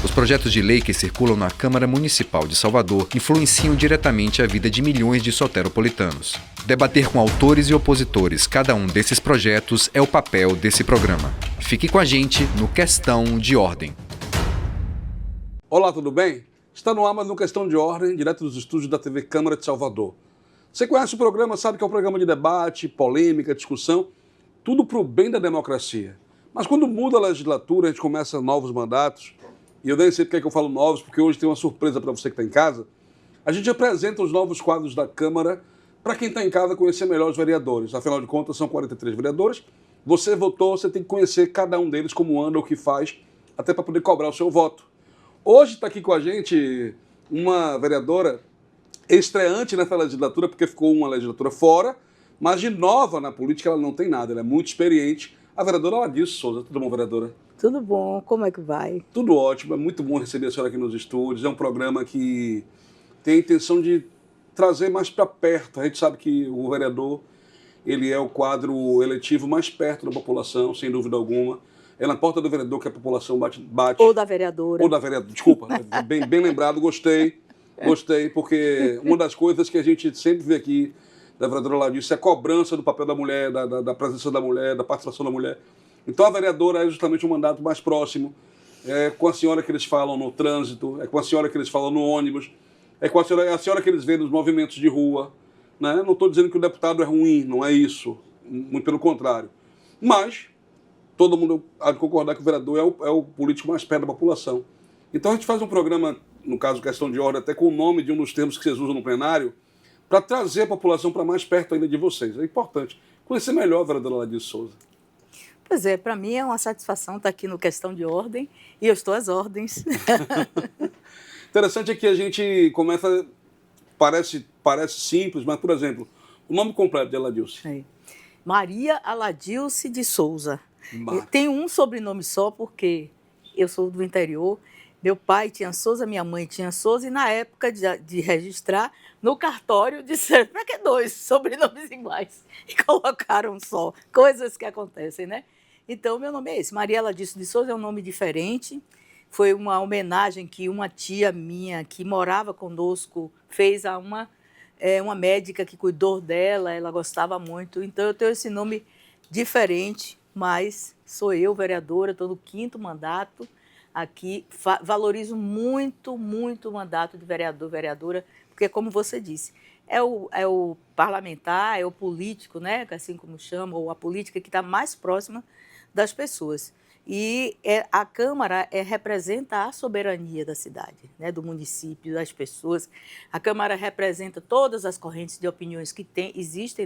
Os projetos de lei que circulam na Câmara Municipal de Salvador influenciam diretamente a vida de milhões de soteropolitanos. Debater com autores e opositores cada um desses projetos é o papel desse programa. Fique com a gente no Questão de Ordem. Olá, tudo bem? Está no ar mais um Questão de Ordem, direto dos estúdios da TV Câmara de Salvador. Você conhece o programa, sabe que é um programa de debate, polêmica, discussão, tudo para o bem da democracia. Mas quando muda a legislatura, a gente começa novos mandatos, e eu nem sei porque é que eu falo novos, porque hoje tem uma surpresa para você que está em casa, a gente apresenta os novos quadros da Câmara para quem está em casa conhecer melhor os vereadores. Afinal de contas, são 43 vereadores. Você votou, você tem que conhecer cada um deles, como anda, o que faz, até para poder cobrar o seu voto. Hoje está aqui com a gente uma vereadora estreante nessa legislatura, porque ficou uma legislatura fora, mas de nova na política ela não tem nada, ela é muito experiente. A vereadora Aladilce Souza. Tudo bom, vereadora? Tudo bom, como é que vai? Tudo ótimo, é muito bom receber a senhora aqui nos estúdios. É um programa que tem a intenção de trazer mais para perto. A gente sabe que o vereador, ele é o quadro eletivo mais perto da população, sem dúvida alguma. É na porta do vereador que a população bate. Ou da vereadora. Ou da vereadora, desculpa, bem lembrado, gostei, porque uma das coisas que a gente sempre vê aqui da vereadora Aladilce é a cobrança do papel da mulher, da presença da mulher, da participação da mulher. Então a vereadora é justamente um mandato mais próximo, é com a senhora que eles falam no trânsito, é com a senhora que eles falam no ônibus, é com a senhora que eles veem nos movimentos de rua. Né? Não estou dizendo que o deputado é ruim, não é isso, muito pelo contrário. Mas todo mundo há de concordar que o vereador é o político mais perto da população. Então a gente faz um programa, no caso Questão de Ordem, até com o nome de um dos termos que vocês usam no plenário, para trazer a população para mais perto ainda de vocês. É importante conhecer melhor a vereadora Aladilce Souza. Pois é, para mim é uma satisfação estar aqui no Questão de Ordem e eu estou às ordens. Interessante é que a gente começa, parece simples, mas, por exemplo, o nome completo de Aladilce. É. Maria Aladilce de Souza. Tem um sobrenome só porque eu sou do interior, meu pai tinha Souza, minha mãe tinha Souza, e na época de registrar, no cartório disseram, para que dois sobrenomes iguais? E colocaram um só, coisas que acontecem, né? Então, meu nome é esse, Maria Aladilce de Souza é um nome diferente, foi uma homenagem que uma tia minha, que morava conosco, fez a uma médica que cuidou dela, ela gostava muito, então eu tenho esse nome diferente, mas sou eu, vereadora, estou no 5º mandato aqui, valorizo muito, muito o mandato de vereador, vereadora, porque, como você disse, é o parlamentar, é o político, né, assim como chama, ou a política que está mais próxima das pessoas. E a Câmara representa a soberania da cidade, né, do município, das pessoas. A Câmara representa todas as correntes de opiniões que existem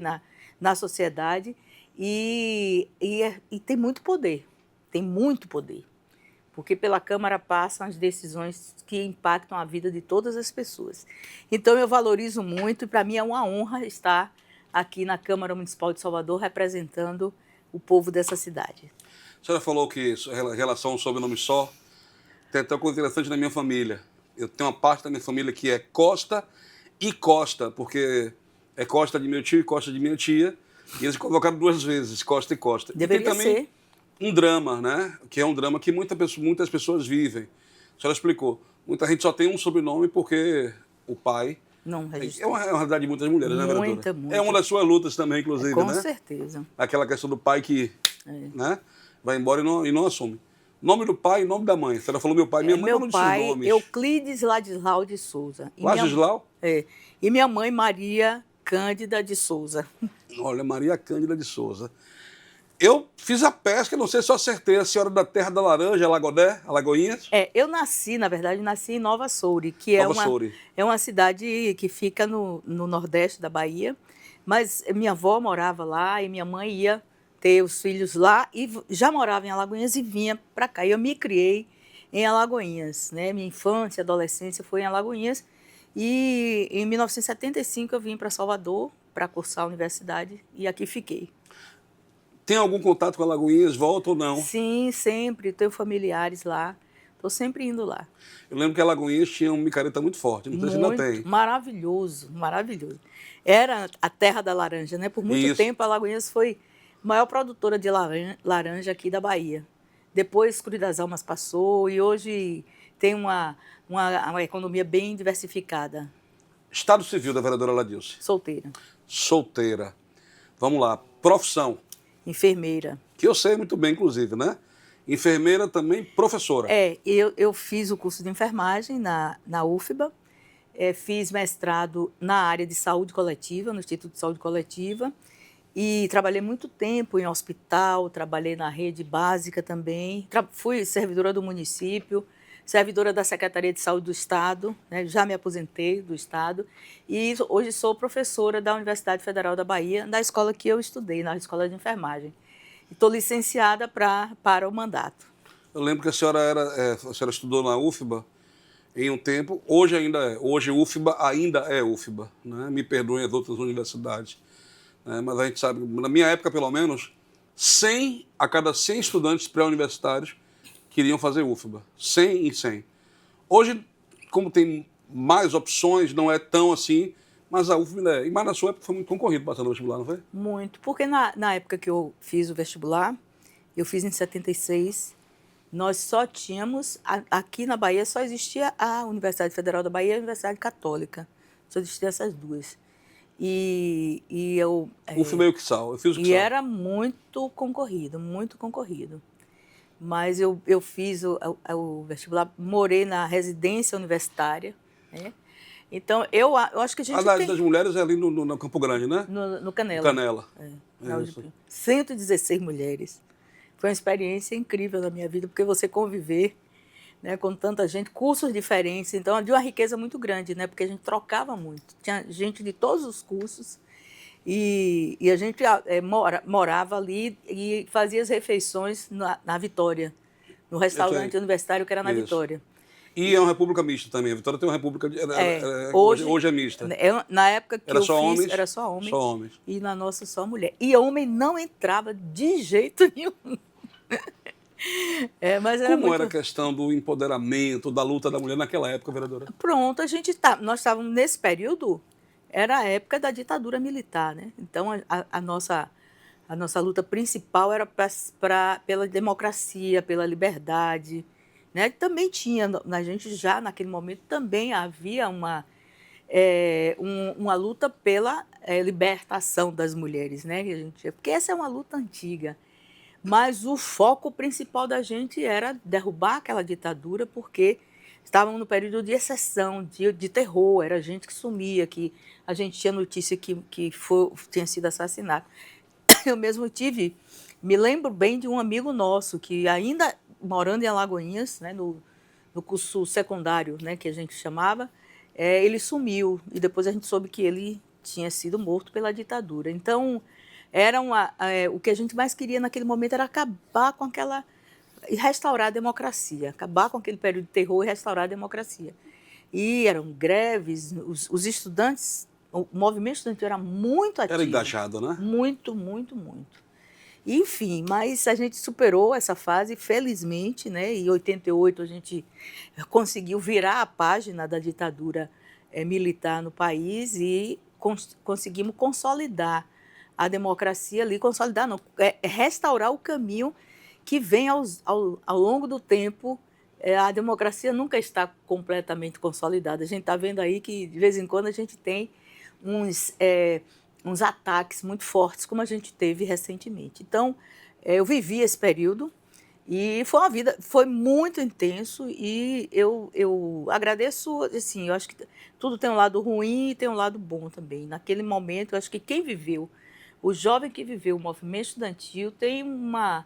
na sociedade e tem muito poder, porque pela Câmara passam as decisões que impactam a vida de todas as pessoas. Então, eu valorizo muito e, para mim, é uma honra estar aqui na Câmara Municipal de Salvador representando o povo dessa cidade. A senhora falou que em relação ao sobrenome só, tem até uma coisa interessante na minha família. Eu tenho uma parte da minha família que é Costa e Costa, porque é Costa de meu tio e Costa de minha tia, e eles colocaram 2 vezes, Costa e Costa. Deveria e tem também ser um drama, né? Que é um drama que muitas pessoas vivem. A senhora explicou. Muita gente só tem um sobrenome porque o pai... não registrou. É uma realidade de muitas mulheres, né, vereadora? Muita. É uma das suas lutas também, inclusive, Com né? Com certeza. Aquela questão do pai que né, vai embora e não assume. Nome do pai e nome da mãe. A senhora falou meu pai, minha mãe não disse os nomes. Meu pai, Euclides Ladislau de Souza. Ladislau? E minha mãe, Maria Cândida de Souza. Olha, Maria Cândida de Souza. Eu fiz a pesca, não sei se eu acertei, a senhora da Terra da Laranja, Alagoinhas? Eu nasci, na verdade, em Nova Soure, que é uma cidade que fica no nordeste da Bahia, mas minha avó morava lá e minha mãe ia ter os filhos lá e já morava em Alagoinhas e vinha para cá. E eu me criei em Alagoinhas, né? Minha infância, adolescência foi em Alagoinhas e em 1975 eu vim para Salvador para cursar a universidade e aqui fiquei. Tem algum contato com Alagoinhas? Volta ou não? Sim, sempre. Tenho familiares lá. Estou sempre indo lá. Eu lembro que Alagoinhas tinha um micareta muito forte. Não sei se ainda tem. Maravilhoso, maravilhoso. Era a terra da laranja, né? Por muito tempo, Alagoinhas foi a maior produtora de laranja aqui da Bahia. Depois, Cruz das Almas passou e hoje tem uma economia bem diversificada. Estado civil da vereadora Ladilce. Solteira. Solteira. Vamos lá. Profissão. Enfermeira. Que eu sei muito bem, inclusive, né? Enfermeira também, professora. Eu fiz o curso de enfermagem na UFBA, fiz mestrado na área de saúde coletiva, no Instituto de Saúde Coletiva, e trabalhei muito tempo em hospital, trabalhei na rede básica também, fui servidora do município, servidora da Secretaria de Saúde do Estado, né? Já me aposentei do Estado, e hoje sou professora da Universidade Federal da Bahia, na escola que eu estudei, na escola de enfermagem. Estou licenciada para o mandato. Eu lembro que a senhora estudou na UFBA em um tempo, hoje ainda é. Hoje UFBA ainda é UFBA, né? Me perdoem as outras universidades. Mas a gente sabe, na minha época pelo menos, 100 a cada 100 estudantes pré-universitários queriam fazer UFBA. 100 em 100. Hoje, como tem mais opções, não é tão assim, mas a UFBA, mas na sua época foi muito concorrido passando no vestibular, não foi? Muito, porque na época que eu fiz o vestibular, eu fiz em 76, nós só tínhamos, aqui na Bahia só existia a Universidade Federal da Bahia e a Universidade Católica, só existiam essas duas. E eu... UFBA e o Quissal, eu fiz o Quissal. E era muito concorrido, muito concorrido. Mas eu fiz o vestibular, morei na residência universitária, né? Então, eu acho que a gente das mulheres é ali no Campo Grande, né? No Canela. Canela. 116 mulheres. Foi uma experiência incrível na minha vida, porque você conviver, né, com tanta gente, cursos diferentes, então de uma riqueza muito grande, né? Porque a gente trocava muito. Tinha gente de todos os cursos e a gente morava ali e fazia as refeições na Vitória, no restaurante universitário que era na Vitória. E é uma república mista também. A Vitória tem uma república... hoje é mista. Na época que eu fiz, era só homens. Só homens. E na nossa, só mulher. E homem não entrava de jeito nenhum. Mas era Como era a questão do empoderamento, da luta da mulher naquela época, vereadora? Pronto, nós estávamos nesse período, era a época da ditadura militar, né? Então, a nossa luta principal era pela democracia, pela liberdade, né? Também tinha, a gente já naquele momento também havia uma luta pela libertação das mulheres, né? Porque essa é uma luta antiga, mas o foco principal da gente era derrubar aquela ditadura, porque estávamos no período de exceção, de terror, era gente que sumia, que a gente tinha notícia que tinha sido assassinado. Eu mesmo me lembro bem de um amigo nosso que ainda morando em Alagoinhas, né, no curso secundário, né, que a gente chamava, ele sumiu e depois a gente soube que ele tinha sido morto pela ditadura. Então, o que a gente mais queria naquele momento era acabar com e restaurar a democracia, acabar com aquele período de terror e restaurar a democracia. E eram greves, os estudantes, o movimento estudantil era muito ativo. Era engajado, né? Muito, muito, muito. Enfim, mas a gente superou essa fase, felizmente, né? Em 88 a gente conseguiu virar a página da ditadura militar no país e conseguimos consolidar a democracia ali, consolidar não, restaurar o caminho que vem ao longo do tempo. A democracia nunca está completamente consolidada. A gente está vendo aí que, de vez em quando, a gente tem uns ataques muito fortes, como a gente teve recentemente. Então, eu vivi esse período e foi muito intenso e eu agradeço, assim, eu acho que tudo tem um lado ruim e tem um lado bom também. Naquele momento, eu acho que quem viveu, o jovem que viveu o movimento estudantil tem uma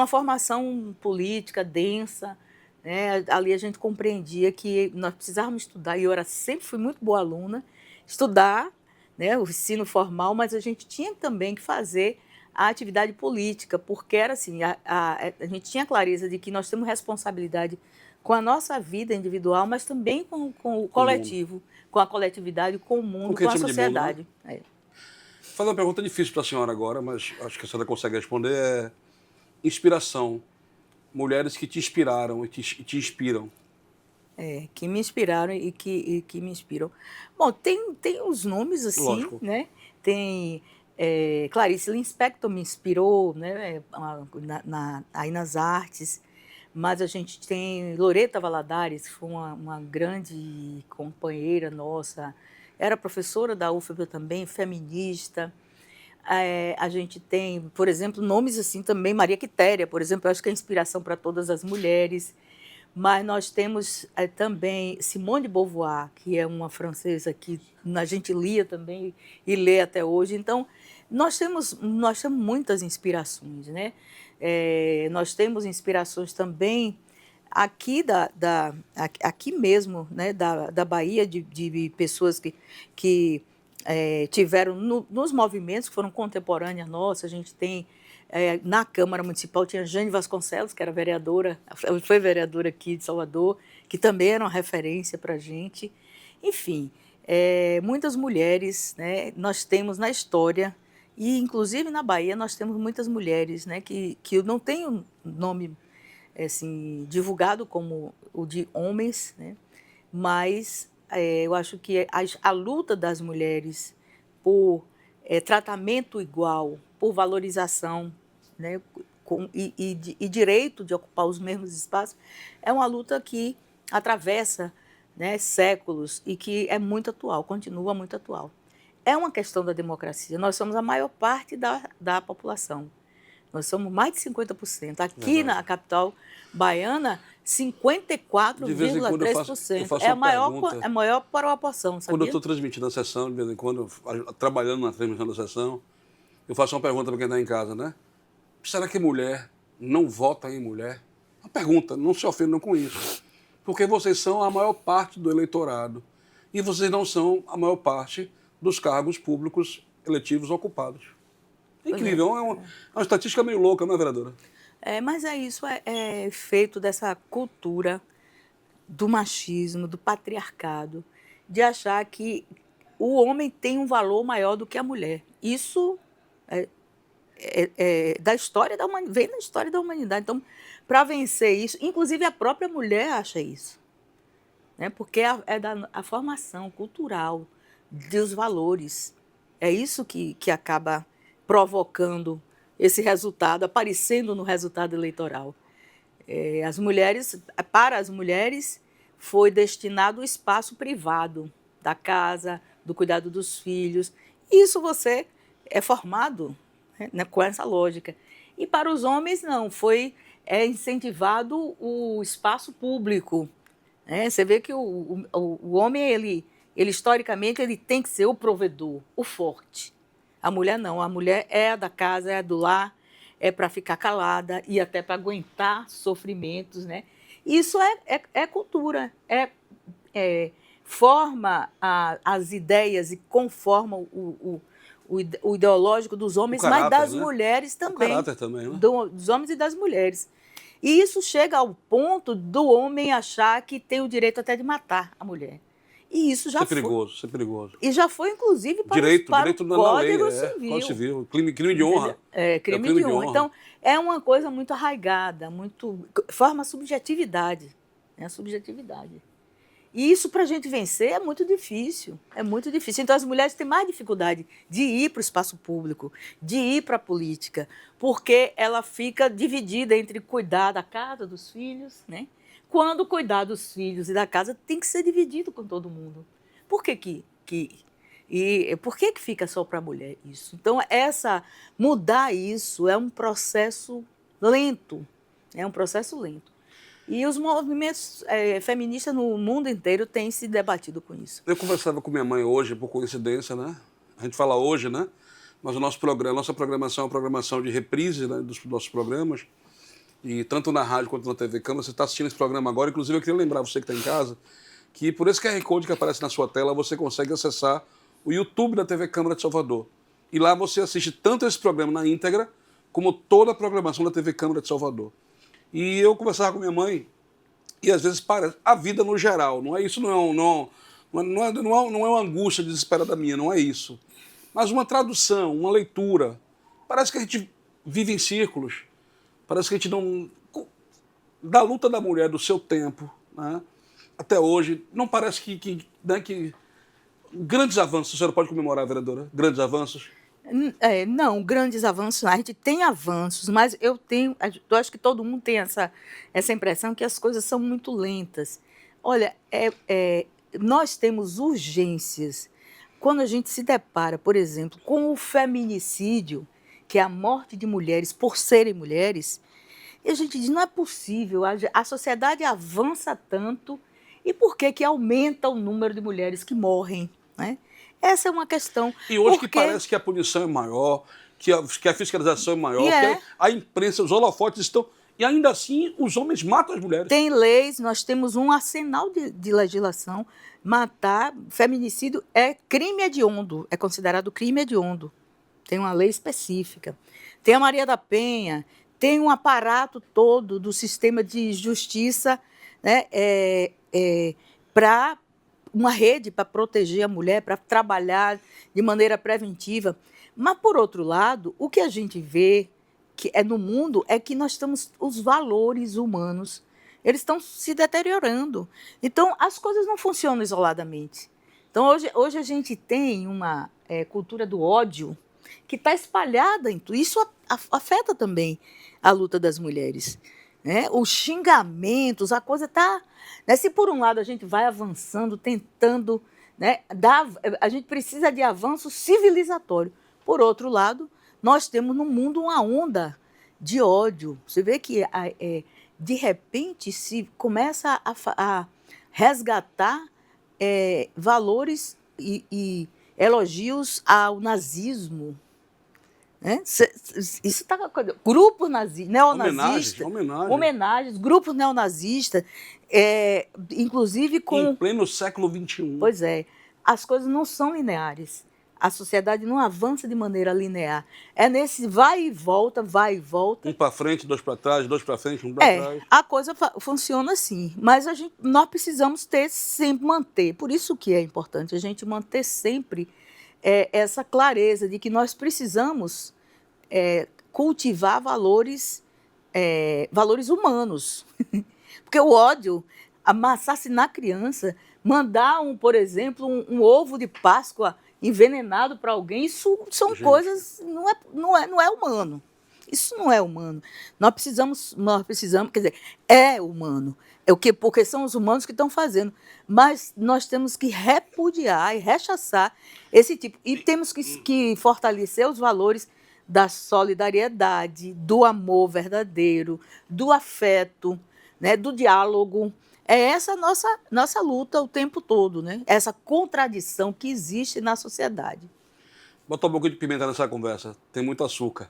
formação política densa, né? Ali a gente compreendia que nós precisávamos estudar, e eu sempre fui muito boa aluna, estudar, né, o ensino formal, mas a gente tinha também que fazer a atividade política, porque era assim, a gente tinha clareza de que nós temos responsabilidade com a nossa vida individual, mas também com o coletivo, com a coletividade, com o mundo, com a sociedade. Mundo, né? Vou fazer uma pergunta difícil para a senhora agora, mas acho que a senhora consegue responder. Inspiração. Mulheres que te inspiraram e te inspiram. Que me inspiraram e que me inspiram. Bom, tem os nomes assim, lógico, né? Tem Clarice Lispector me inspirou, né? Aí nas artes, mas a gente tem Loreta Valadares, que foi uma grande companheira nossa, era professora da UFBA também, feminista. A gente tem, por exemplo, nomes assim também, Maria Quitéria, por exemplo, eu acho que é inspiração para todas as mulheres. Mas nós temos também Simone de Beauvoir, que é uma francesa que a gente lia também e lê até hoje. Então, nós temos muitas inspirações, né? Nós temos inspirações também aqui, aqui mesmo, né? da Bahia, de pessoas que tiveram nos movimentos que foram contemporâneas nossas. A gente tem, na Câmara Municipal, tinha Jane Vasconcelos, que era vereadora, foi vereadora aqui de Salvador, que também era uma referência para a gente. Enfim, muitas mulheres, né, nós temos na história, e inclusive na Bahia nós temos muitas mulheres, né, que eu não tenho nome assim, divulgado como o de homens, né, mas eu acho que a luta das mulheres por tratamento igual, por valorização, né, e direito de ocupar os mesmos espaços, é uma luta que atravessa, né, séculos e que é muito atual, continua muito atual. É uma questão da democracia. Nós somos a maior parte da população. Nós somos mais de 50%. Aqui na capital baiana, 54,3%. É a maior proporção, sabia? Quando eu estou transmitindo a sessão, de vez em quando, trabalhando na transmissão da sessão, eu faço uma pergunta para quem está em casa, né? Será que mulher não vota em mulher? Uma pergunta, não se ofendam com isso. Porque vocês são a maior parte do eleitorado e vocês não são a maior parte dos cargos públicos eletivos ocupados. É incrível, é uma estatística meio louca, não é, vereadora? Mas isso é efeito dessa cultura do machismo, do patriarcado, de achar que o homem tem um valor maior do que a mulher. Isso da história da humanidade, vem da história da humanidade. Então, para vencer isso, inclusive a própria mulher acha isso, né? Porque é da formação cultural, dos valores. É isso que acaba provocando esse resultado, aparecendo no resultado eleitoral. Para as mulheres, foi destinado o espaço privado da casa, do cuidado dos filhos. Isso você é formado, né, com essa lógica. E para os homens, não, foi incentivado o espaço público. Né? Você vê que o homem, ele historicamente, ele tem que ser o provedor, o forte. A mulher não, a mulher é a da casa, é a do lar, é para ficar calada e até para aguentar sofrimentos, né? Isso é cultura, forma as ideias e conforma o ideológico dos homens, caráter, mas das né? mulheres também. O caráter também, né? Dos homens e das mulheres. E isso chega ao ponto do homem achar que tem o direito até de matar a mulher. E isso já foi perigoso, isso é perigoso. E já foi, inclusive, para direito o Código lei, Civil. Código Civil, crime de honra. Crime de honra. Então, é uma coisa muito arraigada, forma a subjetividade. Né? A subjetividade. E isso, para a gente vencer, é muito difícil. É muito difícil. Então, as mulheres têm mais dificuldade de ir para o espaço público, de ir para a política, porque ela fica dividida entre cuidar da casa, dos filhos, né? Quando cuidar dos filhos e da casa tem que ser dividido com todo mundo. Por que por que fica só para a mulher isso? Então, mudar isso é um processo lento. É um processo lento. E os movimentos feministas no mundo inteiro têm se debatido com isso. Eu conversava com minha mãe hoje, por coincidência, né? A gente fala hoje, né? Mas nossa programação é uma programação de reprise, né, dos nossos programas. E tanto na rádio quanto na TV Câmara, você está assistindo esse programa agora. Inclusive, eu queria lembrar você que está em casa que por esse QR Code que aparece na sua tela, você consegue acessar o YouTube da TV Câmara de Salvador. E lá você assiste tanto esse programa na íntegra, como toda a programação da TV Câmara de Salvador. E eu conversava com minha mãe, e às vezes parece a vida no geral, não é isso, não é uma angústia desesperada minha, não é isso. Mas uma tradução, uma leitura. Parece que a gente vive em círculos. Parece que a gente não... Da luta da mulher, do seu tempo, né, até hoje, não parece que grandes avanços, a senhora pode comemorar, vereadora? Grandes avanços? Não, grandes avanços, a gente tem avanços, mas eu acho que todo mundo tem essa impressão que as coisas são muito lentas. Olha, nós temos urgências. Quando a gente se depara, por exemplo, com o feminicídio, que é a morte de mulheres por serem mulheres, e a gente diz, não é possível, a sociedade avança tanto, e por que que aumenta o número de mulheres que morrem, né? Essa é uma questão. E hoje que parece que a punição é maior, que a fiscalização é maior, que a imprensa, os holofotes estão... E ainda assim, os homens matam as mulheres. Tem leis, nós temos um arsenal de legislação. Feminicídio é crime hediondo, é considerado crime hediondo. Tem uma lei específica. Tem a Maria da Penha, tem um aparato todo do sistema de justiça, né, para uma rede para proteger a mulher, para trabalhar de maneira preventiva. Mas, por outro lado, o que a gente vê que no mundo é que nós estamos, os valores humanos, eles estão se deteriorando. Então, as coisas não funcionam isoladamente. Então, hoje a gente tem uma cultura do ódio que está espalhada em tudo. Isso afeta também a luta das mulheres, né? Os xingamentos, a coisa está... Né? Se, por um lado, a gente vai avançando, tentando... Né, a gente precisa de avanço civilizatório. Por outro lado, nós temos no mundo uma onda de ódio. Você vê que, de repente, se começa a resgatar valores e elogios ao nazismo. Né? Isso está... Grupos neonazistas. Homenagens, grupos neonazistas, inclusive com... Em pleno século XXI. Pois é. As coisas não são lineares. A sociedade não avança de maneira linear. É nesse vai e volta, vai e volta. Um para frente, dois para trás, dois para frente, um para trás. A coisa funciona assim. Mas nós precisamos sempre manter. Por isso que é importante a gente manter sempre essa clareza de que nós precisamos cultivar valores humanos. Porque o ódio, assassinar criança, mandar, por exemplo, um ovo de Páscoa envenenado para alguém, isso são coisas, não é humano. Isso não é humano. Nós precisamos, quer dizer, é humano. Porque são os humanos que estão fazendo. Mas nós temos que repudiar e rechaçar esse tipo. E temos que fortalecer os valores da solidariedade, do amor verdadeiro, do afeto, né, do diálogo. É essa nossa luta o tempo todo, né? Essa contradição que existe na sociedade. Bota um pouquinho de pimenta nessa conversa, tem muito açúcar.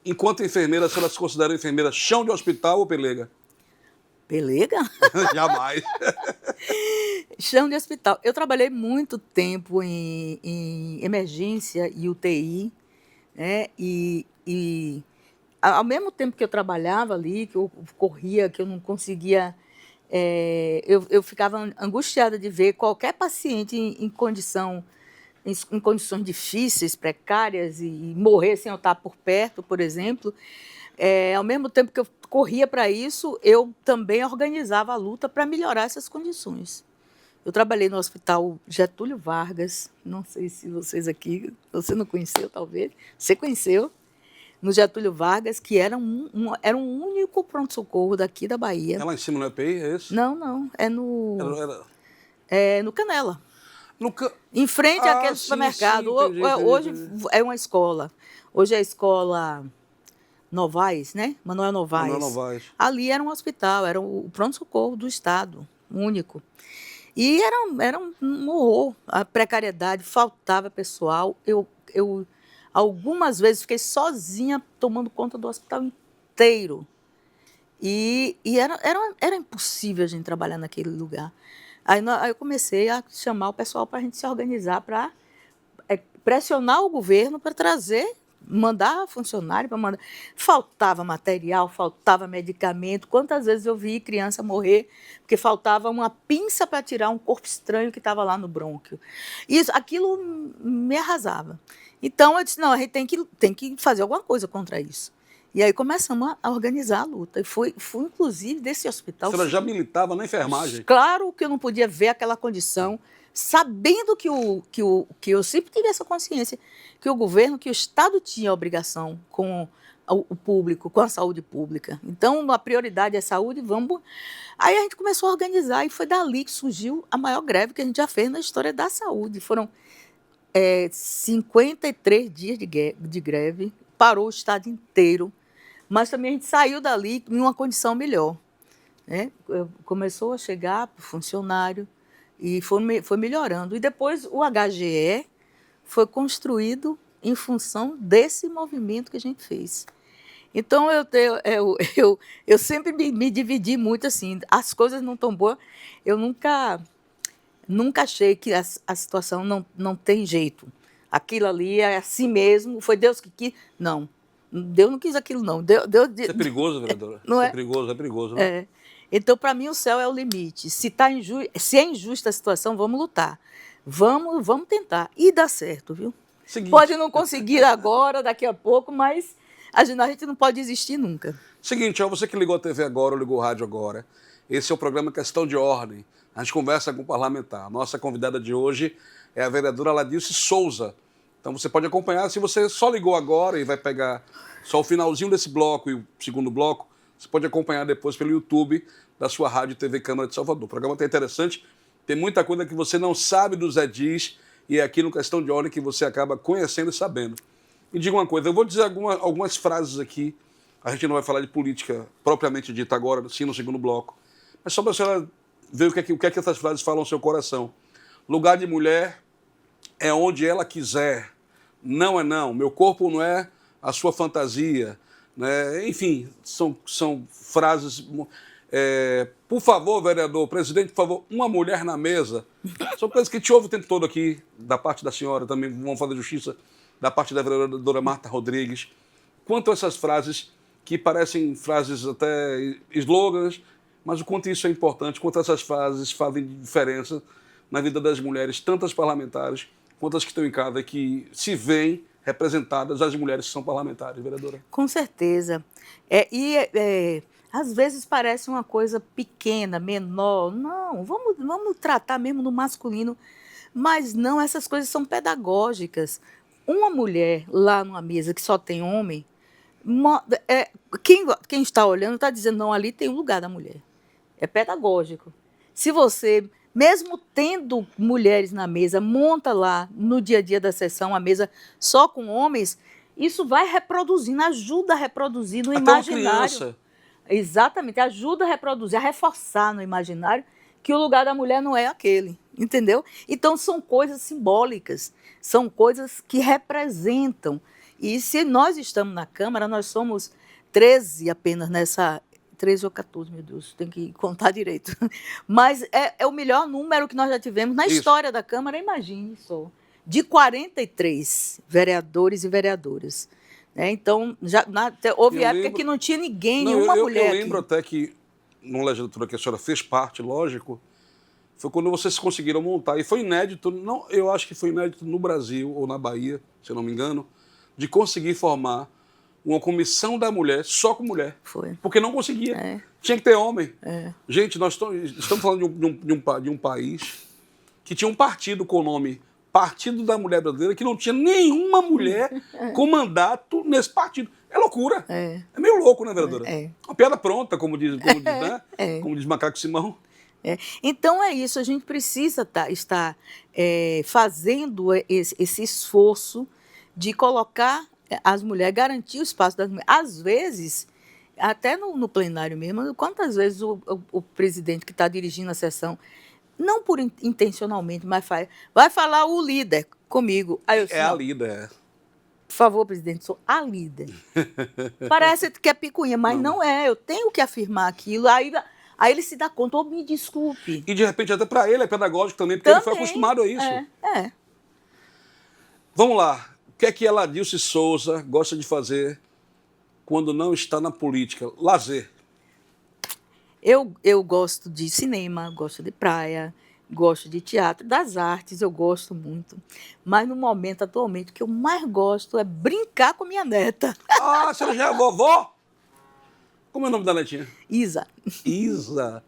Enquanto enfermeira, a senhora se considera enfermeira chão de hospital ou pelega? Pelega? Jamais. Chão de hospital. Eu trabalhei muito tempo em emergência e UTI, né? E ao mesmo tempo que eu trabalhava ali, que eu corria, que eu não conseguia... eu ficava angustiada de ver qualquer paciente em condições difíceis, precárias, e morrer sem eu estar por perto, por exemplo. Ao mesmo tempo que eu corria para isso, eu também organizava a luta para melhorar essas condições. Eu trabalhei no Hospital Getúlio Vargas, não sei se vocês aqui, você não conheceu talvez, você conheceu, no Getúlio Vargas, que era um único pronto-socorro daqui da Bahia. É lá em cima no EPI, é isso? Não, é no... no Canela. Em frente àquele supermercado. Entendi. Hoje é uma escola. Hoje é a escola Novaes, né? Manuel Novaes. Ali era um hospital, era o pronto-socorro do Estado, único. E era um horror, a precariedade, faltava pessoal. Eu algumas vezes fiquei sozinha tomando conta do hospital inteiro. E era impossível a gente trabalhar naquele lugar. Aí eu comecei a chamar o pessoal para a gente se organizar, para pressionar o governo para mandar funcionário, para mandar. Faltava material, faltava medicamento. Quantas vezes eu vi criança morrer porque faltava uma pinça para tirar um corpo estranho que estava lá no brônquio. Aquilo me arrasava. Então eu disse, não, a gente tem que fazer alguma coisa contra isso. E aí começamos a organizar a luta. E fui inclusive, desse hospital... A senhora já militava na enfermagem? Claro que eu não podia ver aquela condição, sabendo que eu sempre tive essa consciência, que o governo, que o Estado tinha a obrigação com o público, com a saúde pública. Então, a prioridade é saúde, vamos... Aí a gente começou a organizar e foi dali que surgiu a maior greve que a gente já fez na história da saúde. Foram 53 dias de greve, parou o Estado inteiro, mas também a gente saiu dali em uma condição melhor. Né? Começou a chegar para o funcionário e foi melhorando. E depois o HGE foi construído em função desse movimento que a gente fez. Então, eu sempre me dividi muito assim. As coisas não estão boas. Eu nunca achei que a situação não tem jeito. Aquilo ali é assim mesmo, foi Deus que quis. Não, Deus não quis aquilo, não. Deus, Isso é perigoso, vereadora? Não é perigoso, né? É. Então, para mim, o céu é o limite. Se é injusta a situação, vamos lutar. Vamos tentar. E dá certo, viu? Seguinte. Pode não conseguir agora, daqui a pouco, mas a gente não pode desistir nunca. Seguinte, você que ligou a TV agora ou ligou o rádio agora, esse é o programa Questão de Ordem. A gente conversa com o parlamentar. Nossa convidada de hoje é a vereadora Aladilce Souza. Então você pode acompanhar, se você só ligou agora e vai pegar só o finalzinho desse bloco e o segundo bloco, você pode acompanhar depois pelo YouTube da sua rádio TV Câmara de Salvador. O programa está interessante, tem muita coisa que você não sabe dos edis e é aqui no Questão de Ordem que você acaba conhecendo e sabendo. Me diga uma coisa, eu vou dizer algumas frases aqui, a gente não vai falar de política propriamente dita agora, sim, no segundo bloco, mas só para a senhora ver o que é que essas frases falam ao seu coração. Lugar de mulher é onde ela quiser, não é não, meu corpo não é a sua fantasia, né? Enfim, são frases... por favor, vereador, presidente, por favor, uma mulher na mesa. São coisas que a gente ouve o tempo todo aqui, da parte da senhora, também vamos fazer justiça, da parte da vereadora Marta Rodrigues. Quanto a essas frases, que parecem frases até slogans, mas o quanto isso é importante, quanto essas frases fazem diferença na vida das mulheres, tanto as parlamentares quanto as que estão em casa, que se veem representadas as mulheres que são parlamentares, vereadora. Com certeza. Às vezes parece uma coisa pequena, menor. Não, vamos tratar mesmo no masculino. Mas não, essas coisas são pedagógicas. Uma mulher lá numa mesa que só tem homem, quem está olhando está dizendo, não, ali tem um lugar da mulher. É pedagógico. Se você, mesmo tendo mulheres na mesa, monta lá no dia a dia da sessão a mesa só com homens, isso vai reproduzindo, ajuda a reproduzir no imaginário. Criança. Exatamente, ajuda a reproduzir, a reforçar no imaginário que o lugar da mulher não é aquele, entendeu? Então, são coisas simbólicas, são coisas que representam. E se nós estamos na Câmara, nós somos 13 apenas nessa... 13 ou 14, meu Deus, tem que contar direito. Mas é o melhor número que nós já tivemos na história da Câmara, imagine só. De 43 vereadores e vereadoras. Então, houve época que não tinha ninguém, nenhuma mulher. Eu lembro até que, numa legislatura que a senhora fez parte, lógico, foi quando vocês conseguiram montar, e foi inédito, não, eu acho que foi inédito no Brasil, ou na Bahia, se eu não me engano, de conseguir formar uma comissão da mulher, só com mulher. Foi. Porque não conseguia. Tinha que ter homem. Gente, nós estamos falando de um país que tinha um partido com o nome Partido da Mulher Brasileira, que não tinha nenhuma mulher com mandato nesse partido. É loucura. É meio louco, né, vereadora? Uma piada pronta, como diz, né? Como diz Macaco Simão. Então é isso, a gente precisa estar fazendo esse esforço de colocar as mulheres, garantir o espaço das mulheres. Às vezes, até no plenário mesmo, quantas vezes o presidente que está dirigindo a sessão, não intencionalmente, mas vai falar o líder comigo. Aí eu a líder. Por favor, presidente, sou a líder. Parece que é picuinha, mas não é. Eu tenho que afirmar aquilo. Aí ele se dá conta, me desculpe. E de repente até para ele é pedagógico também, porque ele foi acostumado a isso. Vamos lá. O que é que a Aladilce Souza gosta de fazer quando não está na política? Lazer. Eu gosto de cinema, gosto de praia, gosto de teatro, das artes, eu gosto muito. Mas no momento, atualmente, o que eu mais gosto é brincar com minha neta. Ah, você já é vovó? Como é o nome da netinha? Isa. Isa.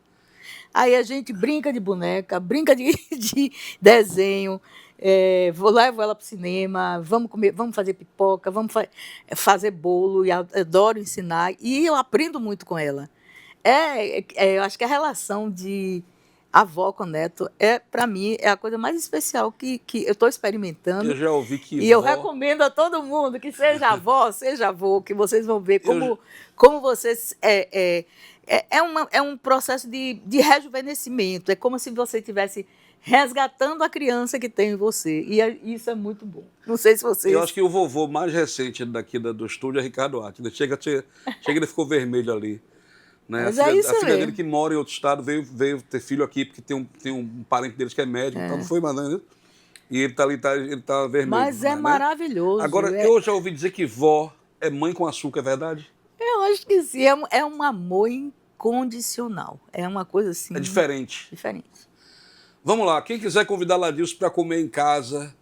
Aí a gente brinca de boneca, brinca de desenho, levo ela para o cinema, vamos comer, vamos fazer pipoca, vamos fazer bolo, e eu adoro ensinar, e eu aprendo muito com ela. Eu acho que a relação de avó com neto, para mim, é a coisa mais especial que eu estou experimentando. Eu já ouvi que E eu recomendo a todo mundo que seja avó, seja avô, que vocês vão ver como vocês... É um processo de rejuvenescimento. É como se você estivesse resgatando a criança que tem em você. E isso é muito bom. Não sei se vocês... Eu acho que o vovô mais recente daqui do estúdio é Ricardo Atila. Chega, ele ficou vermelho ali. Né? Mas a filha, é isso a filha mesmo. dele que mora em outro estado veio ter filho aqui, porque tem um parente deles que é médico, então não foi mandando. E ele tá ali, ele tá vermelho. Mas é maravilhoso. Agora, eu já ouvi dizer que vó é mãe com açúcar, é verdade? Eu acho que sim, é um amor incondicional. É uma coisa assim... É diferente. Diferente. Vamos lá, quem quiser convidar a Ladilce para comer em casa,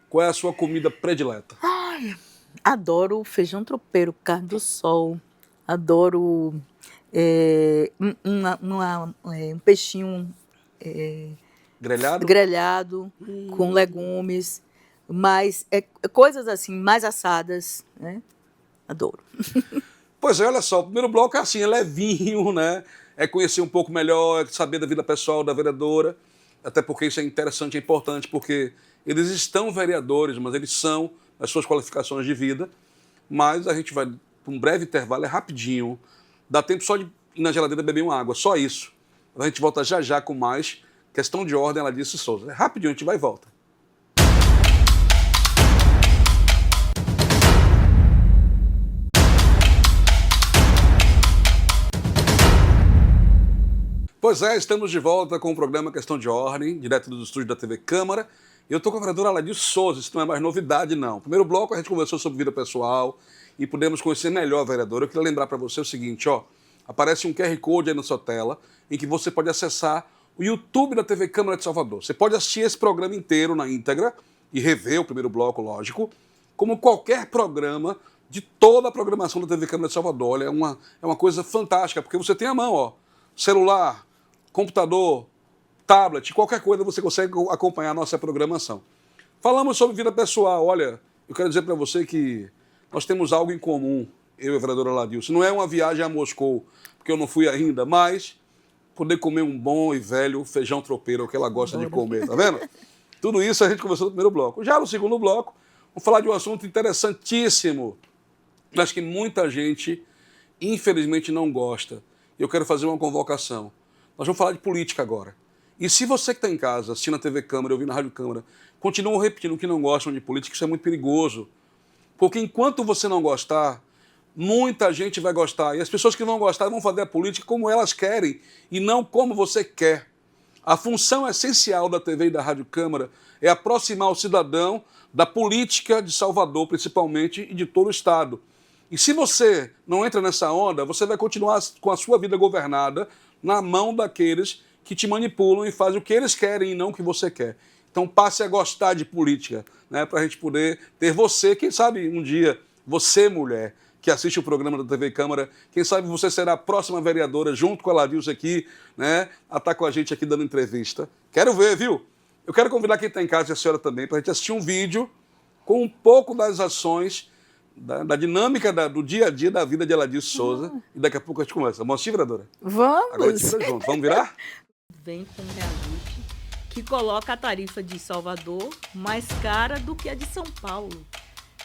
qual é a sua comida predileta? Ai, adoro feijão tropeiro, carne do sol, adoro um peixinho grelhado com legumes, mas coisas assim, mais assadas, né? Adoro. Pois é, olha só, o primeiro bloco é assim, é levinho, né? É conhecer um pouco melhor, é saber da vida pessoal da vereadora, até porque isso é interessante, é importante, porque eles estão vereadores, mas eles são as suas qualificações de vida. Mas a gente vai para um breve intervalo, é rapidinho, dá tempo só de ir na geladeira beber uma água, só isso. A gente volta já já com mais Questão de Ordem, Ladilce Souza. É rapidinho, a gente vai e volta. Pois é, estamos de volta com o programa Questão de Ordem, direto dos estúdios da TV Câmara. Eu estou com a vereadora Ladilce Souza, isso não é mais novidade, não. No primeiro bloco a gente conversou sobre vida pessoal e pudemos conhecer melhor a vereadora. Eu queria lembrar para você o seguinte, ó, aparece um QR Code aí na sua tela em que você pode acessar o YouTube da TV Câmara de Salvador. Você pode assistir esse programa inteiro na íntegra e rever o primeiro bloco, lógico, como qualquer programa de toda a programação da TV Câmara de Salvador. Olha, é uma coisa fantástica, porque você tem à mão, ó, celular, computador, tablet, qualquer coisa você consegue acompanhar a nossa programação. Falamos sobre vida pessoal. Olha, eu quero dizer para você que nós temos algo em comum, eu e a vereadora Ladilce. Não é uma viagem a Moscou, porque eu não fui ainda, mas poder comer um bom e velho feijão tropeiro, que ela gosta de comer, tá vendo? Tudo isso a gente conversou no primeiro bloco. Já no segundo bloco, vamos falar de um assunto interessantíssimo, mas que muita gente, infelizmente, não gosta. Eu quero fazer uma convocação. Nós vamos falar de política agora. E se você que está em casa, assistindo a TV Câmara, ouvindo a Rádio Câmara, continuam repetindo que não gostam de política, isso é muito perigoso. Porque enquanto você não gostar, muita gente vai gostar. E as pessoas que não gostarem vão fazer a política como elas querem e não como você quer. A função essencial da TV e da Rádio Câmara é aproximar o cidadão da política de Salvador, principalmente, e de todo o Estado. E se você não entra nessa onda, você vai continuar com a sua vida governada na mão daqueles que te manipulam e fazem o que eles querem e não o que você quer. Então passe a gostar de política, né, para a gente poder ter você, quem sabe um dia, você mulher, que assiste o programa da TV Câmara, quem sabe você será a próxima vereadora, junto com a Ladilce aqui, né, a estar com a gente aqui dando entrevista. Quero ver, viu? Eu quero convidar quem está em casa e a senhora também, para a gente assistir um vídeo com um pouco das ações, da dinâmica do dia a dia da vida de Ladilce Souza. E daqui a pouco a gente começa. Vamos assistir, vereadora? Vamos! Agora a gente vira junto. Vamos virar? Vem com um reajuste que coloca a tarifa de Salvador mais cara do que a de São Paulo,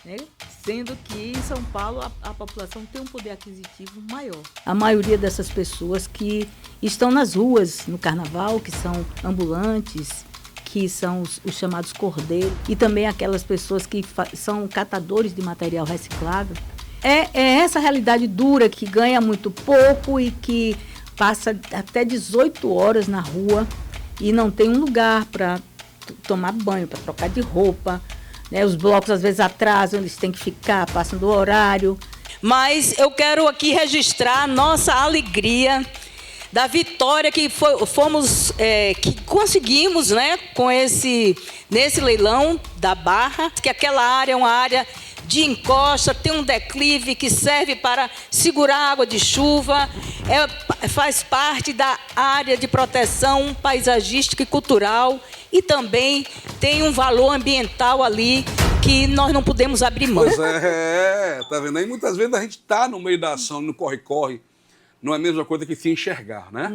né? Sendo que em São Paulo a população tem um poder aquisitivo maior. A maioria dessas pessoas que estão nas ruas no carnaval, que são ambulantes, que são os chamados cordeiros, e também aquelas pessoas que são catadores de material reciclável, é essa realidade dura que ganha muito pouco e que passa até 18 horas na rua e não tem um lugar para tomar banho, para trocar de roupa, né? Os blocos às vezes atrasam, eles têm que ficar, passam do horário. Mas eu quero aqui registrar a nossa alegria da vitória que que conseguimos, né, nesse leilão da Barra, que aquela área é uma área de encosta, tem um declive que serve para segurar a água de chuva, faz parte da área de proteção paisagística e cultural e também tem um valor ambiental ali que nós não podemos abrir mão. Pois tá vendo aí? Muitas vezes a gente está no meio da ação, no corre-corre, não é a mesma coisa que se enxergar, né?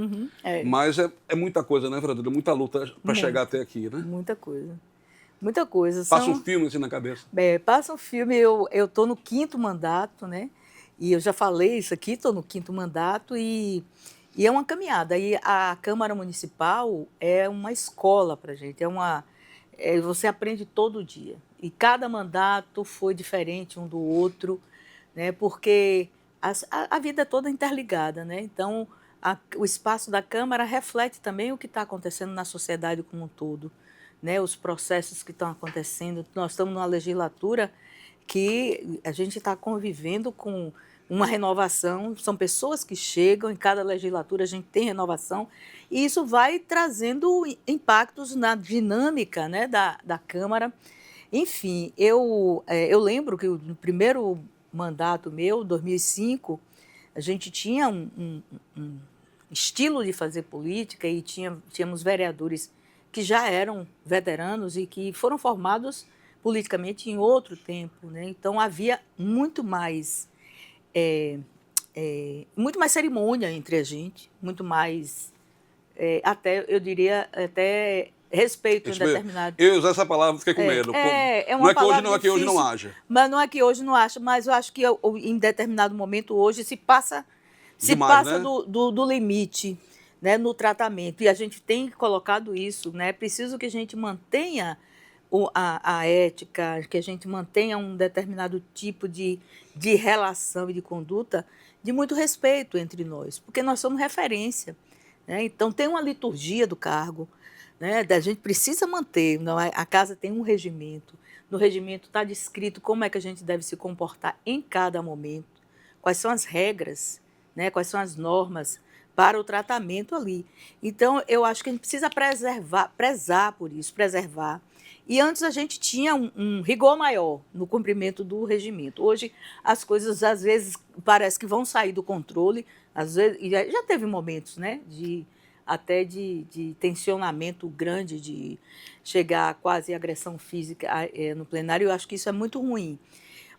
Mas é muita coisa, né, vereadora? Muita luta para chegar até aqui, né? Muita coisa. Muita coisa. Passa um filme assim na cabeça. Passa um filme, eu estou no 5º mandato, né? E eu já falei isso aqui, estou no 5º mandato e é uma caminhada. E a Câmara Municipal é uma escola para a gente, você aprende todo dia. E cada mandato foi diferente um do outro, né? Porque a vida é toda interligada, né? Então, o espaço da Câmara reflete também o que está acontecendo na sociedade como um todo. Né, os processos que estão acontecendo. Nós estamos numa legislatura que a gente está convivendo com uma renovação, são pessoas que chegam, em cada legislatura a gente tem renovação, e isso vai trazendo impactos na dinâmica, né, da Câmara. Enfim, eu lembro que no primeiro mandato meu, 2005, a gente tinha um estilo de fazer política e tínhamos vereadores que já eram veteranos e que foram formados politicamente em outro tempo, né? Então havia muito mais cerimônia entre a gente, muito mais, eu diria, até respeito em determinado... Eu usar essa palavra, fiquei com medo. Não é que hoje não haja. Mas não é que hoje não haja, mas eu acho que em determinado momento hoje se passa né? do limite, né, no tratamento, e a gente tem colocado isso, né? É preciso que a gente mantenha a ética, que a gente mantenha um determinado tipo de relação e de conduta de muito respeito entre nós, porque nós somos referência, né? Então tem uma liturgia do cargo, né? A gente precisa manter, não é? A casa tem um regimento, no regimento está descrito como é que a gente deve se comportar em cada momento, quais são as regras, né? Quais são as normas para o tratamento ali. Então, eu acho que a gente precisa prezar por isso, preservar. E antes a gente tinha um rigor maior no cumprimento do regimento. Hoje, as coisas, às vezes, parece que vão sair do controle, às vezes, e já teve momentos, né, até de tensionamento grande, de chegar a quase agressão física no plenário. Eu acho que isso é muito ruim.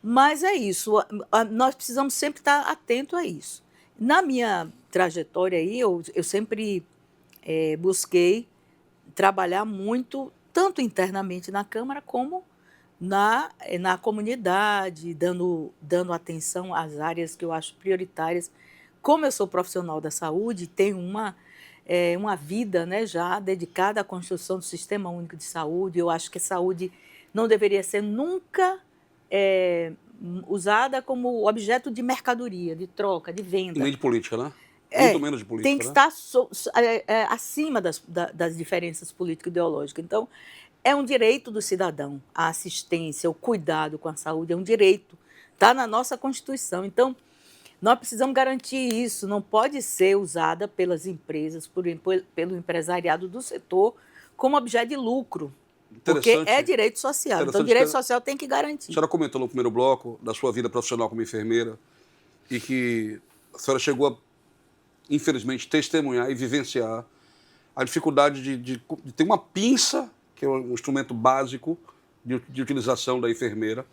Mas é isso, nós precisamos sempre estar atentos a isso. Na minha trajetória aí, eu sempre busquei trabalhar muito, tanto internamente na Câmara, como na comunidade, dando atenção às áreas que eu acho prioritárias. Como eu sou profissional da saúde, tenho uma vida, né, já dedicada à construção do Sistema Único de Saúde, eu acho que a saúde não deveria ser nunca usada como objeto de mercadoria, de troca, de venda. Nem de política, né? Muito menos de política. Tem que estar acima das diferenças político-ideológicas. Então, é um direito do cidadão, a assistência, o cuidado com a saúde, é um direito, está na nossa Constituição. Então, nós precisamos garantir isso, não pode ser usada pelas empresas, pelo empresariado do setor, como objeto de lucro. Porque é direito social. Então, o direito social tem que garantir. A senhora comentou no primeiro bloco da sua vida profissional como enfermeira e que a senhora chegou a, infelizmente, testemunhar e vivenciar a dificuldade de ter uma pinça, que é um instrumento básico de utilização da enfermeira,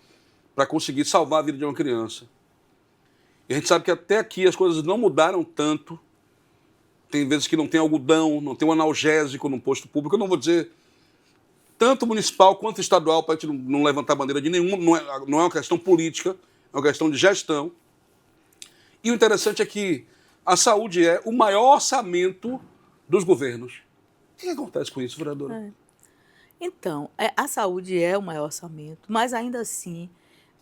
para conseguir salvar a vida de uma criança. E a gente sabe que até aqui as coisas não mudaram tanto. Tem vezes que não tem algodão, não tem um analgésico no posto público. Eu não vou dizer tanto municipal quanto estadual, para a gente não levantar bandeira de nenhum, não é uma questão política, é uma questão de gestão. E o interessante é que a saúde é o maior orçamento dos governos. O que acontece com isso, vereadora? Então, a saúde é o maior orçamento, mas ainda assim,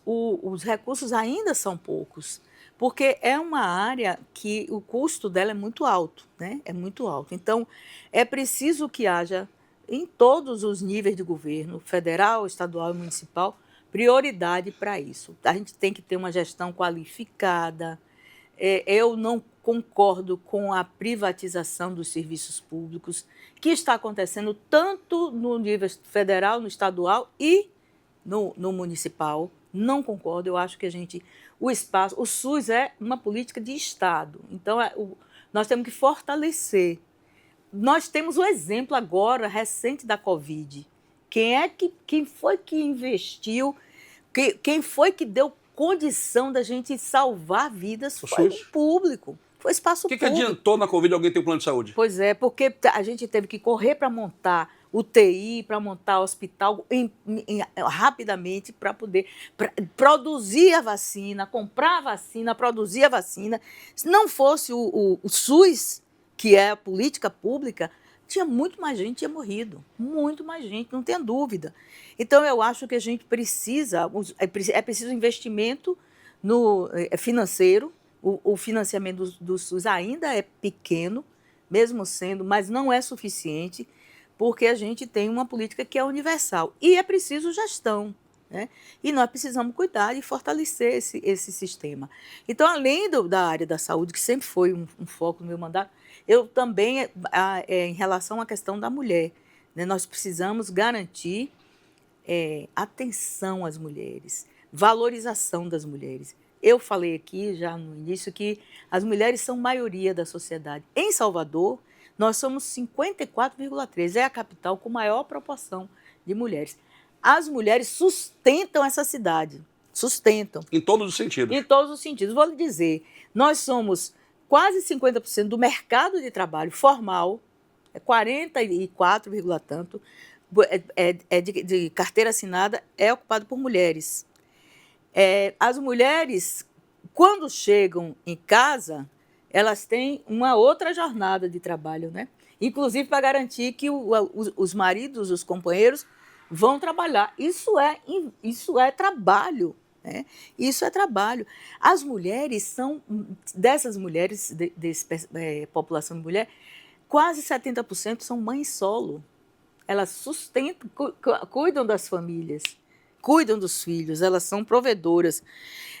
os recursos ainda são poucos, porque é uma área que o custo dela é muito alto, né? É muito alto. Então, é preciso que haja, em todos os níveis de governo, federal, estadual e municipal, prioridade para isso. A gente tem que ter uma gestão qualificada. Eu não concordo com a privatização dos serviços públicos, que está acontecendo tanto no nível federal, no estadual e no municipal. Não concordo, eu acho que o SUS é uma política de Estado, então nós temos que fortalecer. Nós temos o exemplo agora, recente, da Covid. Quem foi que investiu, quem foi que deu condição da gente salvar vidas? Foi o público, foi espaço público. O que adiantou na Covid alguém ter um plano de saúde? Pois é, porque a gente teve que correr para montar UTI, para montar hospital rapidamente para poder produzir a vacina, comprar a vacina, produzir a vacina. Se não fosse o SUS, que é a política pública, tinha muito mais gente tinha morrido, muito mais gente, não tem dúvida. Então, eu acho que a gente precisa, é preciso investimento financeiro. O financiamento do SUS ainda é pequeno, mesmo sendo, mas não é suficiente, porque a gente tem uma política que é universal. E é preciso gestão, né? E nós precisamos cuidar e fortalecer esse sistema. Então, além da área da saúde, que sempre foi um foco no meu mandato, eu também, em relação à questão da mulher, né? Nós precisamos garantir atenção às mulheres, valorização das mulheres. Eu falei aqui já no início que as mulheres são maioria da sociedade. Em Salvador, nós somos 54,3%, é a capital com maior proporção de mulheres. As mulheres sustentam essa cidade, sustentam. Em todos os sentidos. Em todos os sentidos. Vou lhe dizer, nós somos quase 50% do mercado de trabalho formal, 44, tanto, de carteira assinada, é ocupado por mulheres. As mulheres, quando chegam em casa, elas têm uma outra jornada de trabalho, né? Inclusive para garantir que os maridos, os companheiros, vão trabalhar. Isso é trabalho. Né? Isso é trabalho. As mulheres dessas mulheres, população de mulher, quase 70% são mães solo. Elas sustentam, cuidam das famílias, cuidam dos filhos, elas são provedoras.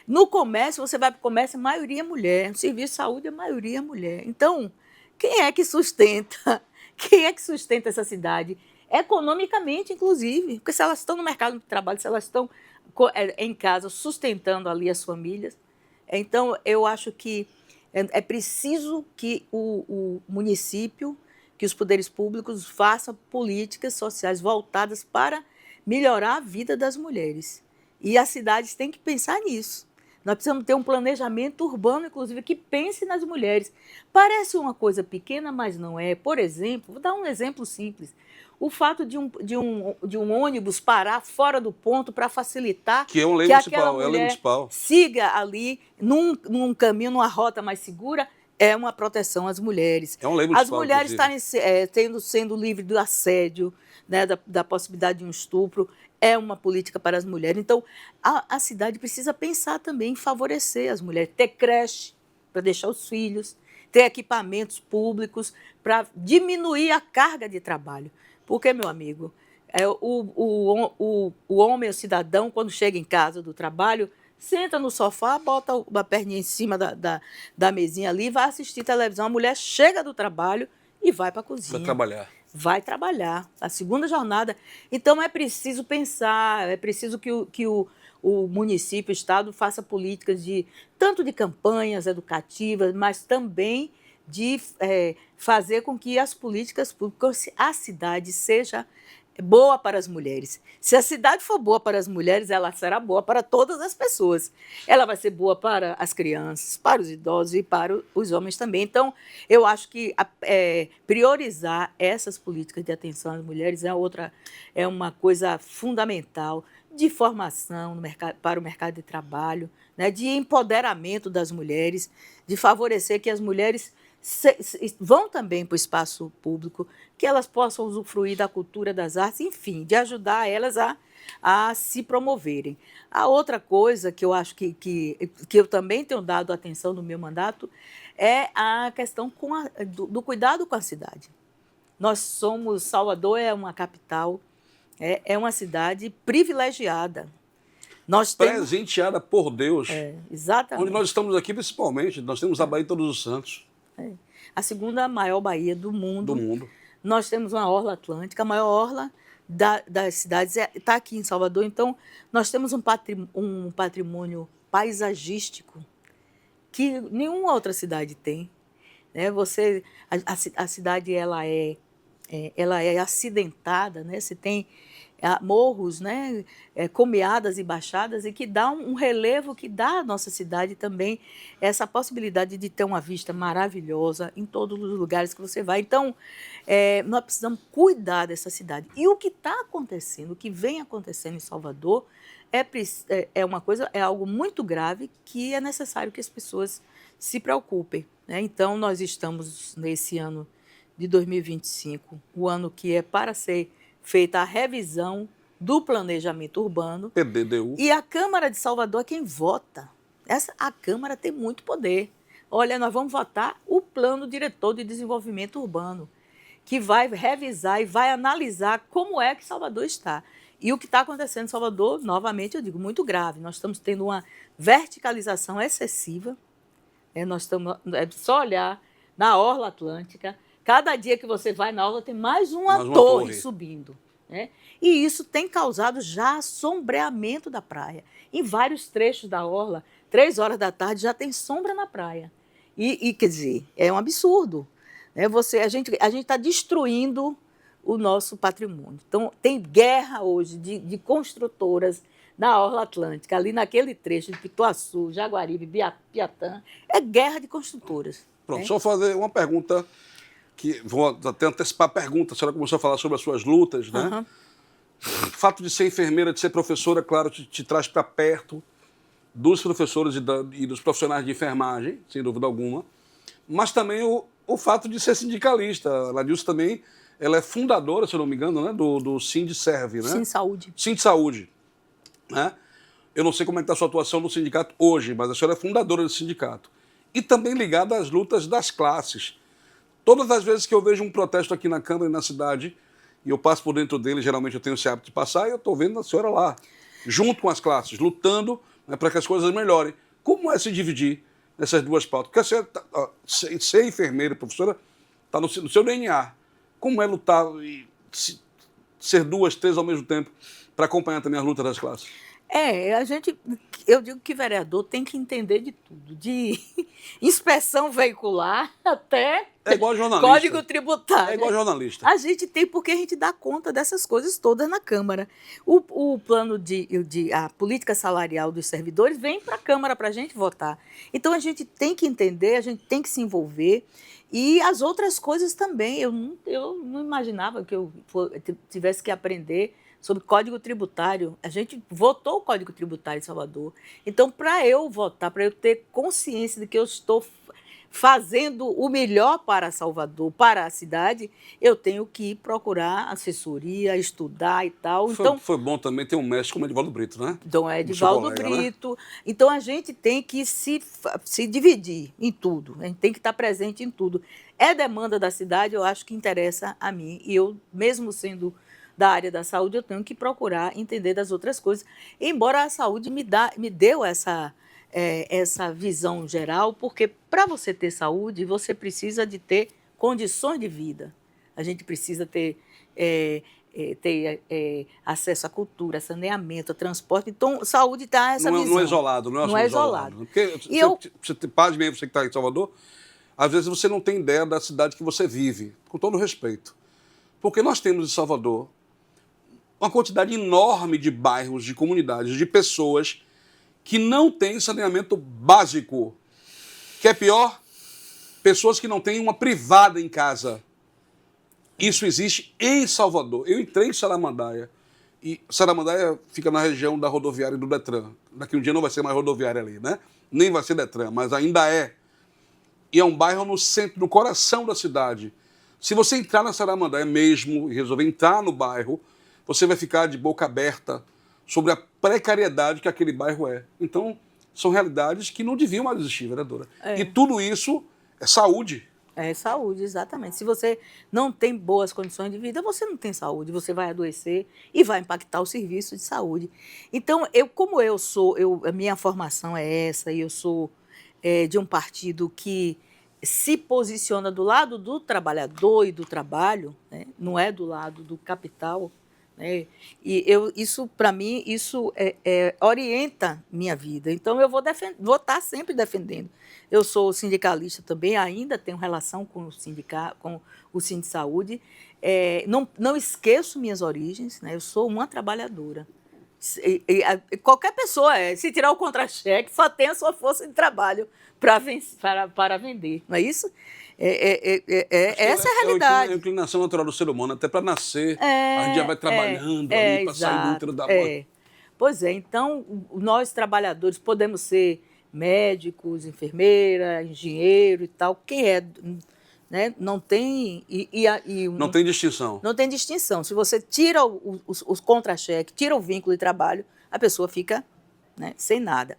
No comércio, você vai para o comércio, a maioria é mulher. No serviço de saúde, a maioria é mulher. Então, quem é que sustenta? Quem é que sustenta essa cidade? Economicamente, inclusive. Porque se elas estão no mercado de trabalho, se elas estão em casa sustentando ali as famílias. Então, eu acho que é preciso que o município, que os poderes públicos façam políticas sociais voltadas para melhorar a vida das mulheres. E as cidades têm que pensar nisso. Nós precisamos ter um planejamento urbano, inclusive, que pense nas mulheres. Parece uma coisa pequena, mas não é. Por exemplo, vou dar um exemplo simples. O fato de um ônibus parar fora do ponto para facilitar que aquela mulher siga ali num caminho, numa rota mais segura, é uma proteção às mulheres. É um lei municipal, as mulheres estarem sendo livres do assédio, né, da possibilidade de um estupro, é uma política para as mulheres. Então, a cidade precisa pensar também em favorecer as mulheres, ter creche para deixar os filhos, ter equipamentos públicos para diminuir a carga de trabalho. Porque, meu amigo, o homem, o cidadão, quando chega em casa do trabalho, senta no sofá, bota uma perninha em cima da mesinha ali, vai assistir televisão. A mulher chega do trabalho e vai para a cozinha. Vai trabalhar. A segunda jornada. Então, é preciso pensar, é preciso que o município, o Estado, faça políticas tanto de campanhas educativas, mas também de fazer com que as políticas públicas, a cidade seja boa para as mulheres. Se a cidade for boa para as mulheres, ela será boa para todas as pessoas. Ela vai ser boa para as crianças, para os idosos e para os homens também. Então, eu acho que priorizar essas políticas de atenção às mulheres é uma coisa fundamental de formação para o mercado de trabalho, né, de empoderamento das mulheres, de favorecer que as mulheres vão também para o espaço público, que elas possam usufruir da cultura, das artes, enfim, de ajudar elas a se promoverem. A outra coisa que eu acho que eu também tenho dado atenção no meu mandato é a questão do cuidado com a cidade. Salvador é uma capital, é uma cidade privilegiada. Nós temos... Presenteada por Deus. Exatamente. Onde nós estamos aqui, principalmente, nós temos a Baía de Todos os Santos. A segunda maior baía do mundo. Do mundo. Nós temos uma orla atlântica, a maior orla das cidades está aqui em Salvador. Então, nós temos um patrimônio paisagístico que nenhuma outra cidade tem. Né? A cidade ela é acidentada, né? Você tem morros, né? Comeadas e baixadas, e que dá um relevo que dá à nossa cidade também essa possibilidade de ter uma vista maravilhosa em todos os lugares que você vai. Então, nós precisamos cuidar dessa cidade. E o que está acontecendo, o que vem acontecendo em Salvador, é algo muito grave que é necessário que as pessoas se preocupem. Né? Então, nós estamos nesse ano de 2025, o ano que é para ser feita a revisão do planejamento urbano. PDDU. E a Câmara de Salvador é quem vota. A Câmara tem muito poder. Olha, nós vamos votar o Plano Diretor de Desenvolvimento Urbano, que vai revisar e vai analisar como é que Salvador está. E o que está acontecendo em Salvador, novamente, eu digo, muito grave. Nós estamos tendo uma verticalização excessiva. É só olhar na Orla Atlântica. Cada dia que você vai na orla tem mais uma torre subindo. Né? E isso tem causado já sombreamento da praia. Em vários trechos da orla, 3 horas da tarde já tem sombra na praia. E quer dizer, é um absurdo. Né? A gente está destruindo o nosso patrimônio. Então, tem guerra hoje de construtoras na Orla Atlântica, ali naquele trecho de Pituaçu, Jaguaribe, Piatã. É guerra de construtoras. Pronto, só fazer uma pergunta, que vou até antecipar a pergunta. A senhora começou a falar sobre as suas lutas, né? Uhum. O fato de ser enfermeira, de ser professora, claro, te traz para perto dos professores e dos profissionais de enfermagem, sem dúvida alguma, mas também o fato de ser sindicalista. A Ladilce também, ela é fundadora, se eu não me engano, né, do Sindserve, né? Sindsaúde. Sindsaúde, né? Eu não sei como é que está a sua atuação no sindicato hoje, mas a senhora é fundadora desse sindicato. E também ligada às lutas das classes. Todas as vezes que eu vejo um protesto aqui na Câmara e na cidade, e eu passo por dentro dele, geralmente eu tenho esse hábito de passar, e eu estou vendo a senhora lá, junto com as classes, lutando, né, para que as coisas melhorem. Como é se dividir nessas duas pautas? Porque a senhora, ser enfermeira, professora, está no seu DNA. Como é lutar e ser 2, 3 ao mesmo tempo para acompanhar também as lutas das classes? Eu digo que vereador tem que entender de tudo, de inspeção veicular até igual jornalista. Código Tributário. É igual jornalista. A gente tem, porque a gente dá conta dessas coisas todas na Câmara. O plano a política salarial dos servidores vem para a Câmara para a gente votar. Então, a gente tem que entender, a gente tem que se envolver. E as outras coisas também. Eu não imaginava que eu tivesse que aprender sobre Código Tributário. A gente votou o Código Tributário em Salvador. Então, para eu votar, para eu ter consciência de que eu estou fazendo o melhor para Salvador, para a cidade, eu tenho que procurar assessoria, estudar e tal. Foi bom também ter um mestre como Edivaldo Brito, né? Dom Edivaldo Brito. Né? Então, a gente tem que se dividir em tudo. A gente tem que estar presente em tudo. É demanda da cidade, eu acho que interessa a mim. E eu, mesmo sendo da área da saúde, eu tenho que procurar entender das outras coisas. Embora a saúde me deu essa visão geral, porque para você ter saúde, você precisa de ter condições de vida. A gente precisa ter acesso à cultura, saneamento, a transporte. Então, saúde está essa visão. Não é isolado, não é isolado. Porque você que está em Salvador, às vezes você não tem ideia da cidade que você vive, com todo respeito. Porque nós temos em Salvador uma quantidade enorme de bairros, de comunidades, de pessoas que não têm saneamento básico. Que é pior, pessoas que não têm uma privada em casa. Isso existe em Salvador. Eu entrei em Saramandaia, e Saramandaia fica na região da rodoviária do Detran. Daqui um dia não vai ser mais rodoviária ali, né? Nem vai ser Detran, mas ainda é. E é um bairro no centro, no coração da cidade. Se você entrar na Saramandaia mesmo e resolver entrar no bairro, você vai ficar de boca aberta sobre a precariedade que aquele bairro é. Então, são realidades que não deviam mais existir, vereadora. E tudo isso é saúde. É saúde, exatamente. Se você não tem boas condições de vida, você não tem saúde, você vai adoecer e vai impactar o serviço de saúde. Então, a minha formação é essa, e eu sou de um partido que se posiciona do lado do trabalhador e do trabalho, né? Não é do lado do capital, né? E isso, para mim, orienta minha vida. Então, eu vou estar sempre defendendo. Eu sou sindicalista também, ainda tenho relação com o sindicato, com o Sindisaúde. Não esqueço minhas origens, né? Eu sou uma trabalhadora. Qualquer pessoa se tirar o contra-cheque, só tem a sua força de trabalho para vender, não é isso? Essa é a realidade. É a inclinação natural do ser humano, até para nascer, a gente já vai trabalhando ali para sair do útero da mãe. Pois é, então nós trabalhadores podemos ser médicos, enfermeira, engenheiro e tal, quem né? Não tem... não tem distinção. Não tem distinção. Se você tira os contra-cheques, tira o vínculo de trabalho, a pessoa fica, né, sem nada.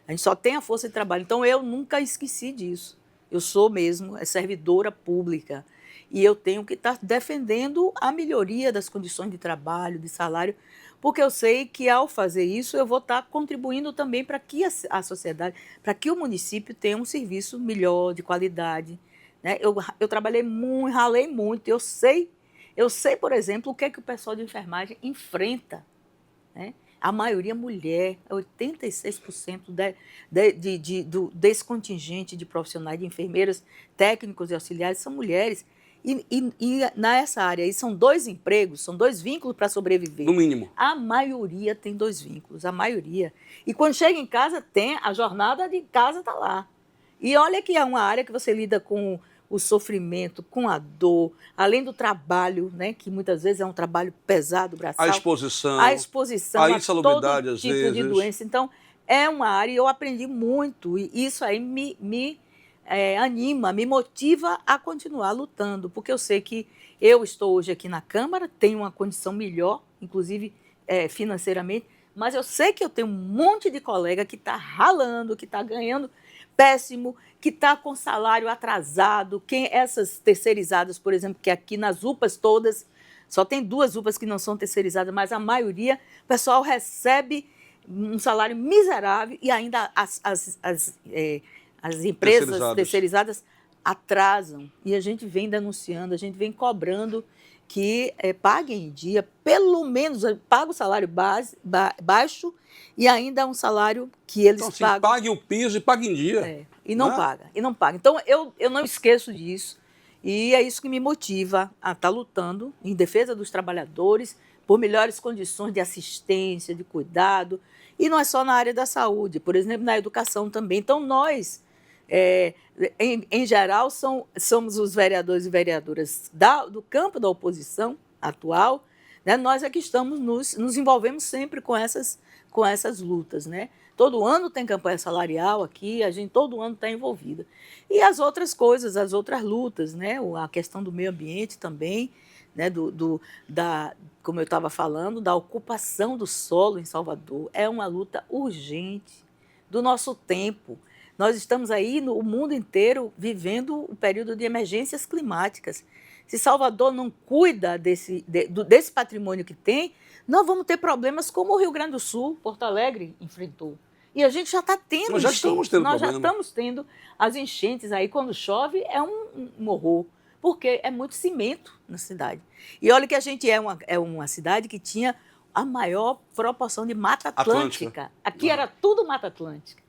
A gente só tem a força de trabalho. Então, eu nunca esqueci disso. Eu sou mesmo servidora pública e eu tenho que estar defendendo a melhoria das condições de trabalho, de salário, porque eu sei que, ao fazer isso, eu vou estar contribuindo também para que a sociedade, para que o município tenha um serviço melhor, de qualidade, né? Eu trabalhei muito, ralei muito, eu sei, por exemplo, o que é que o pessoal de enfermagem enfrenta, né? A maioria mulher, 86% desse contingente de profissionais, de enfermeiras, técnicos e auxiliares são mulheres. E nessa área aí são 2 empregos, são 2 vínculos para sobreviver. No mínimo. A maioria tem 2 vínculos, a maioria. E quando chega em casa, a jornada de casa está lá. E olha que é uma área que você lida com o sofrimento, com a dor, além do trabalho, né, que muitas vezes é um trabalho pesado, braçal. A exposição, a insalubridade, todo às tipo vezes. de doença. Então, é uma área, e eu aprendi muito, e isso aí me anima, me motiva a continuar lutando, porque eu sei que eu estou hoje aqui na Câmara, tenho uma condição melhor, inclusive financeiramente, mas eu sei que eu tenho um monte de colega que está ralando, que está ganhando péssimo, que está com salário atrasado, essas terceirizadas, por exemplo, que aqui nas UPAs todas, só tem 2 UPAs que não são terceirizadas, mas a maioria, o pessoal recebe um salário miserável e ainda as empresas terceirizadas atrasam. E a gente vem denunciando, a gente vem cobrando que paguem em dia, pelo menos paga o salário baixo e ainda um salário que eles então, assim, pagam. Pague o piso e pague em dia. E não paga. Então, eu não esqueço disso. E é isso que me motiva a estar lutando em defesa dos trabalhadores, por melhores condições de assistência, de cuidado. E não é só na área da saúde, por exemplo, na educação também. Então, nós, em geral, somos os vereadores e vereadoras do campo da oposição atual, né? Nós é que nos envolvemos sempre com essas lutas, né? Todo ano tem campanha salarial aqui, a gente todo ano está envolvida. E as outras coisas, as outras lutas, né? A questão do meio ambiente também, né? Como eu estava falando, da ocupação do solo em Salvador. É uma luta urgente do nosso tempo. Nós estamos aí, no mundo inteiro, vivendo um período de emergências climáticas. Se Salvador não cuida desse patrimônio que tem, nós vamos ter problemas como o Rio Grande do Sul, Porto Alegre enfrentou. E a gente já está tendo Nós já estamos tendo Nós problema. já estamos tendo as enchentes aí. Quando chove, é um horror, porque é muito cimento na cidade. E olha que a gente é uma cidade que tinha a maior proporção de Mata Atlântica. Aqui era tudo Mata Atlântica.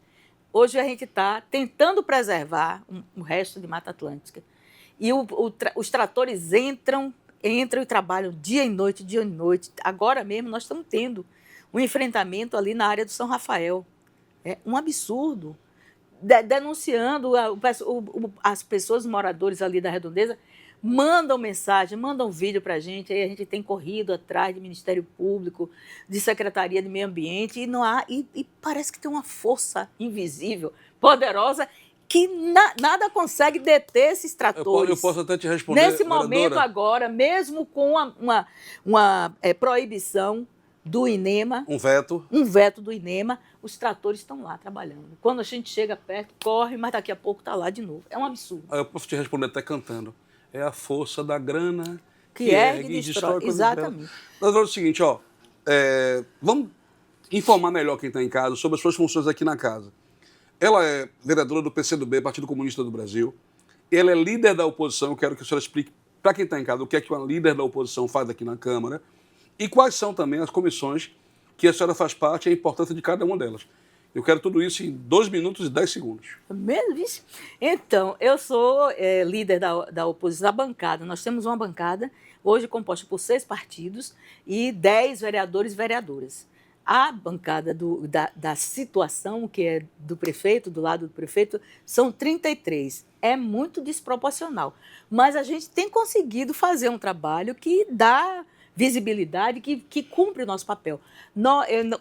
Hoje a gente está tentando preservar o resto de Mata Atlântica. E os tratores entram e trabalham dia e noite, dia e noite. Agora mesmo nós estamos tendo um enfrentamento ali na área do São Rafael. É um absurdo. Denunciando, as pessoas, moradores ali da Redondeza, mandam mensagem, mandam vídeo para a gente, aí a gente tem corrido atrás de Ministério Público, de Secretaria de Meio Ambiente, e parece que tem uma força invisível, poderosa, que nada consegue deter esses tratores. Eu posso até te responder, nesse momento vereadora. Agora, mesmo com uma proibição, do INEMA. Um veto. Um veto do INEMA, os tratores estão lá trabalhando. Quando a gente chega perto, corre, mas daqui a pouco está lá de novo. É um absurdo. Aí eu posso te responder até cantando. É a força da grana que ergue e destrói. Exatamente. Nós vamos o seguinte, ó. Vamos informar melhor quem está em casa sobre as suas funções aqui na casa. Ela é vereadora do PCdoB, Partido Comunista do Brasil. Ela é líder da oposição. Eu quero que a senhora explique para quem está em casa o que é que uma líder da oposição faz aqui na Câmara e quais são também as comissões que a senhora faz parte e a importância de cada uma delas. Eu quero tudo isso em 2 minutos e 10 segundos. Mesmo isso? Então, eu sou líder da oposição, da bancada. Nós temos uma bancada, hoje composta por 6 partidos e 10 vereadores e vereadoras. A bancada da situação, que é do prefeito, do lado do prefeito, são 33. É muito desproporcional. Mas a gente tem conseguido fazer um trabalho que dá visibilidade, que cumpre o nosso papel.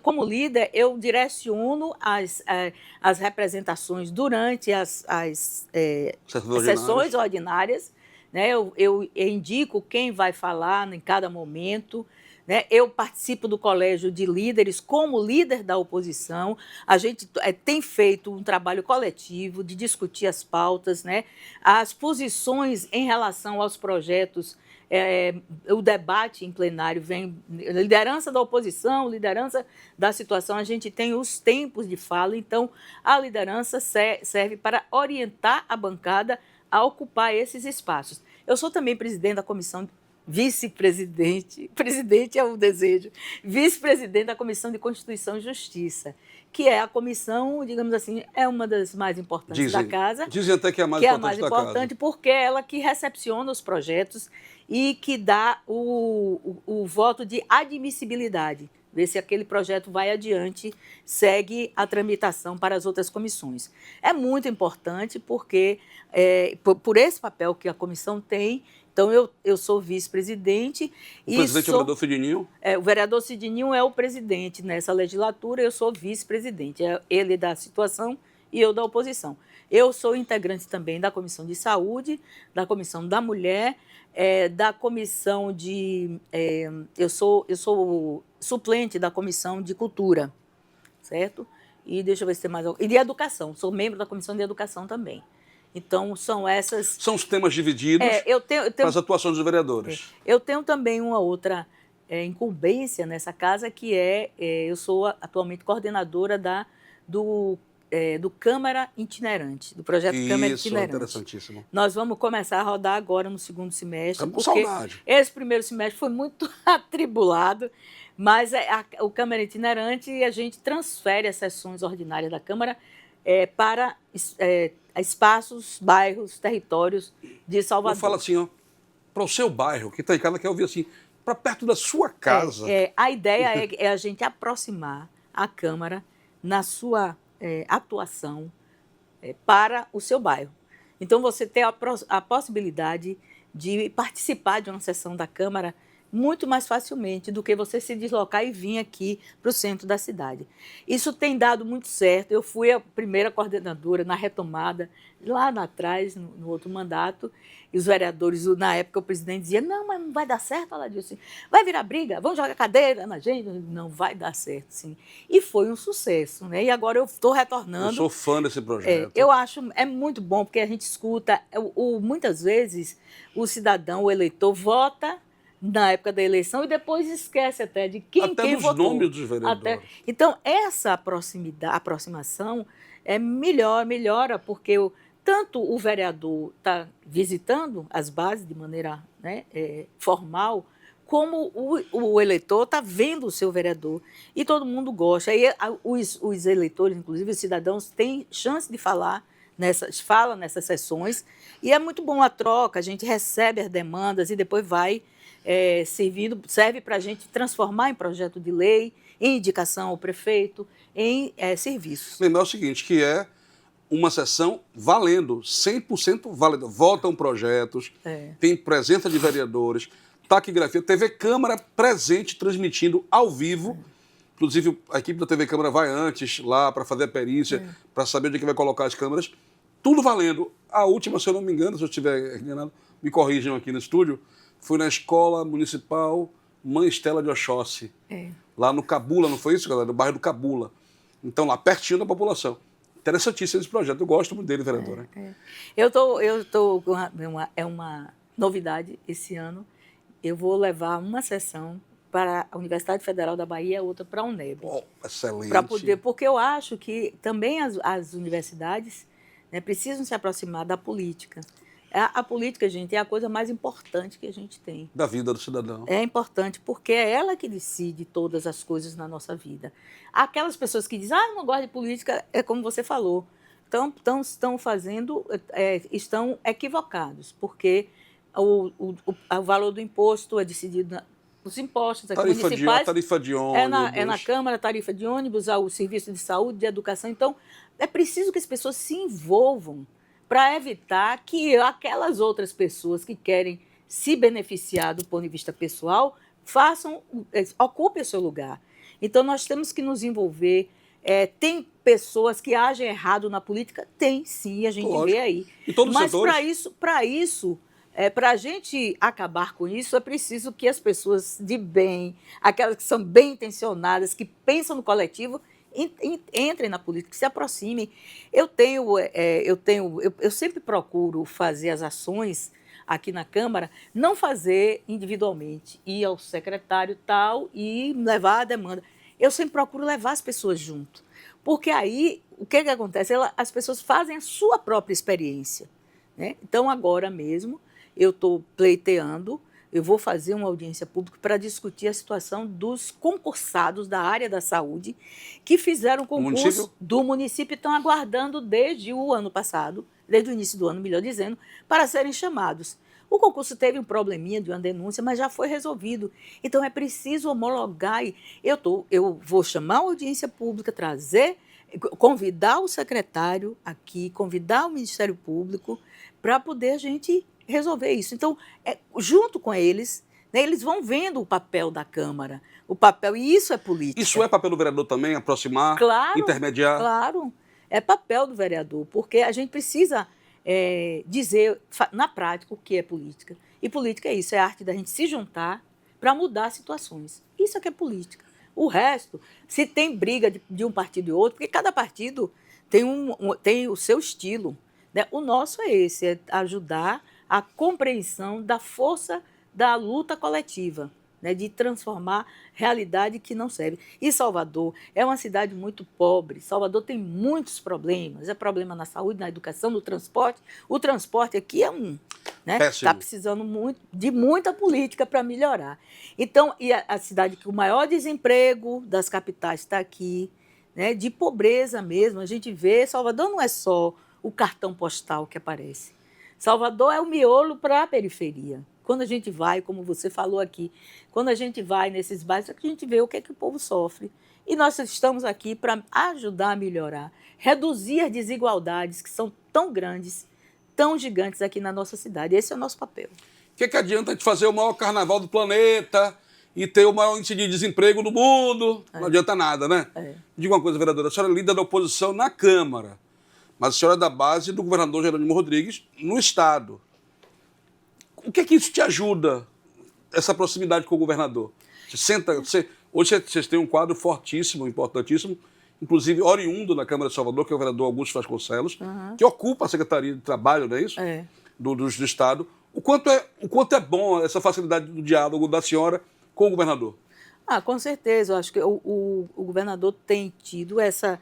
Como líder, eu direciono as representações durante as sessões ordinárias, né? Eu indico quem vai falar em cada momento, né? Eu participo do colégio de líderes como líder da oposição. A gente tem feito um trabalho coletivo de discutir as pautas, né? As posições em relação aos projetos. O debate em plenário vem, liderança da oposição, liderança da situação, a gente tem os tempos de fala, então a liderança serve para orientar a bancada a ocupar esses espaços. Eu sou também presidente da comissão, vice-presidente, presidente é o desejo, vice-presidente da Comissão de Constituição e Justiça, que é a comissão, digamos assim, é uma das mais importantes da casa. Dizem até que é a mais importante porque é ela que recepciona os projetos e que dá o voto de admissibilidade, ver se aquele projeto vai adiante, segue a tramitação para as outras comissões. É muito importante porque, por esse papel que a comissão tem, então eu sou vice-presidente. O presidente é o vereador Cidinho? O vereador Cidinho é o presidente nessa legislatura, eu sou vice-presidente. Ele da situação e eu da oposição. Eu sou integrante também da Comissão de Saúde, da Comissão da Mulher, da Comissão de... eu sou suplente da Comissão de Cultura, certo? E deixa eu ver se tem mais algo. E de Educação, sou membro da Comissão de Educação também. Então, são essas... São os temas divididos para as atuações dos vereadores. Eu tenho também uma outra incumbência nessa casa, que eu sou atualmente coordenadora do Câmara Itinerante, do projeto Câmara Itinerante. Isso, interessantíssimo. Nós vamos começar a rodar agora no segundo semestre. Estamos com saudade. Esse primeiro semestre foi muito atribulado, mas o Câmara Itinerante, a gente transfere as sessões ordinárias da Câmara para espaços, bairros, territórios de Salvador. Eu falo assim, ó, para o seu bairro, que está em casa, quer ouvir assim, para perto da sua casa. A ideia é a gente aproximar a Câmara na sua atuação para o seu bairro. Então, você tem a possibilidade de participar de uma sessão da Câmara muito mais facilmente do que você se deslocar e vir aqui para o centro da cidade. Isso tem dado muito certo. Eu fui a primeira coordenadora na retomada, lá atrás, no outro mandato, e os vereadores, na época, o presidente dizia, não, mas não vai dar certo. Ela disse, vai virar briga, vamos jogar cadeira na gente. Não vai dar certo, sim. E foi um sucesso, né? E agora eu estou retornando. Eu sou fã desse projeto. Eu acho, muito bom, porque a gente escuta, muitas vezes, o cidadão, o eleitor, vota na época da eleição e depois esquece até de quem votou. Até dos nomes dos vereadores. Então, essa aproximação melhora, porque tanto o vereador está visitando as bases de maneira formal, como o eleitor está vendo o seu vereador e todo mundo gosta. E os eleitores, inclusive os cidadãos, têm chance de falar nessas sessões e é muito bom a troca, a gente recebe as demandas e depois serve para a gente transformar em projeto de lei, em indicação ao prefeito, em serviços. Lembrar o seguinte, que é uma sessão valendo, 100% válida. Votam projetos, tem presença de vereadores, taquigrafia, TV Câmara presente, transmitindo ao vivo. Inclusive, a equipe da TV Câmara vai antes lá para fazer a perícia, para saber onde é que vai colocar as câmeras. Tudo valendo. A última, se eu não me engano, se eu estiver enganado, me corrijam aqui no estúdio, foi na Escola Municipal Mãe Estela de Oxóssi. lá no Cabula, não foi isso, galera? No bairro do Cabula. Então, lá pertinho da população. Interessantíssimo esse projeto. Eu gosto muito dele, vereadora. Eu tô com uma novidade esse ano. Eu vou levar uma sessão para a Universidade Federal da Bahia e outra para a UNEB. Oh, excelente. Porque eu acho que também as universidades, né, precisam se aproximar da política. A política, gente, é a coisa mais importante que a gente tem. Da vida do cidadão. É importante porque é ela que decide todas as coisas na nossa vida. Aquelas pessoas que dizem, eu não gosto de política, é como você falou, estão equivocados, porque o valor do imposto é decidido os impostos aqui municipais. Tarifa de ônibus. É na Câmara, tarifa de ônibus, o serviço de saúde, de educação. Então, é preciso que as pessoas se envolvam para evitar que aquelas outras pessoas que querem se beneficiar do ponto de vista pessoal ocupem o seu lugar. Então, nós temos que nos envolver. Tem pessoas que agem errado na política? Tem, sim, a gente vê aí. E todos os Mas setores? para a gente acabar com isso, é preciso que as pessoas de bem, aquelas que são bem intencionadas, que pensam no coletivo, entrem na política, se aproximem. Eu sempre procuro fazer as ações aqui na Câmara, não fazer individualmente, ir ao secretário tal e levar a demanda. Eu sempre procuro levar as pessoas junto, porque aí o que acontece? As pessoas fazem a sua própria experiência, né? Então, agora mesmo, eu estou pleiteando, eu vou fazer uma audiência pública para discutir a situação dos concursados da área da saúde que fizeram concurso do município e estão aguardando desde o ano passado, desde o início do ano, melhor dizendo, para serem chamados. O concurso teve um probleminha de uma denúncia, mas já foi resolvido. Então, é preciso homologar. Eu vou chamar a audiência pública, convidar o secretário aqui, convidar o Ministério Público para poder a gente resolver isso. Então, junto com eles, né, eles vão vendo o papel da Câmara, e isso é política. Isso é papel do vereador também, aproximar, intermediar? Claro, é papel do vereador, porque a gente precisa dizer na prática o que é política. E política é isso, é a arte da gente se juntar para mudar situações. Isso é que é política. O resto, se tem briga de um partido e outro, porque cada partido tem o seu estilo, né? O nosso é esse, é ajudar a compreensão da força da luta coletiva, né, de transformar realidade que não serve. E Salvador é uma cidade muito pobre. Salvador tem muitos problemas. É problema na saúde, na educação, no transporte. O transporte aqui é está precisando de muita política para melhorar. Então, e a cidade com o maior desemprego das capitais está aqui, né, de pobreza mesmo. A gente vê, Salvador não é só o cartão postal que aparece. Salvador é o miolo para a periferia. Quando a gente vai, como você falou aqui, quando a gente vai nesses bairros, a gente vê o que é que o povo sofre. E nós estamos aqui para ajudar a melhorar, reduzir as desigualdades que são tão grandes, tão gigantes aqui na nossa cidade. Esse é o nosso papel. O que adianta de fazer o maior carnaval do planeta e ter o maior índice de desemprego do mundo? Não adianta nada, né? Diga uma coisa, vereadora, a senhora é líder da oposição na Câmara, mas a senhora é da base do governador Jerônimo Rodrigues no Estado. O que isso te ajuda, essa proximidade com o governador? Hoje vocês têm um quadro fortíssimo, importantíssimo, inclusive oriundo na Câmara de Salvador, que é o vereador Augusto Vasconcelos, que ocupa a Secretaria de Trabalho, não é isso? Do Estado. O quanto é bom essa facilidade do diálogo da senhora com o governador? Com certeza. Eu acho que o governador tem tido essa...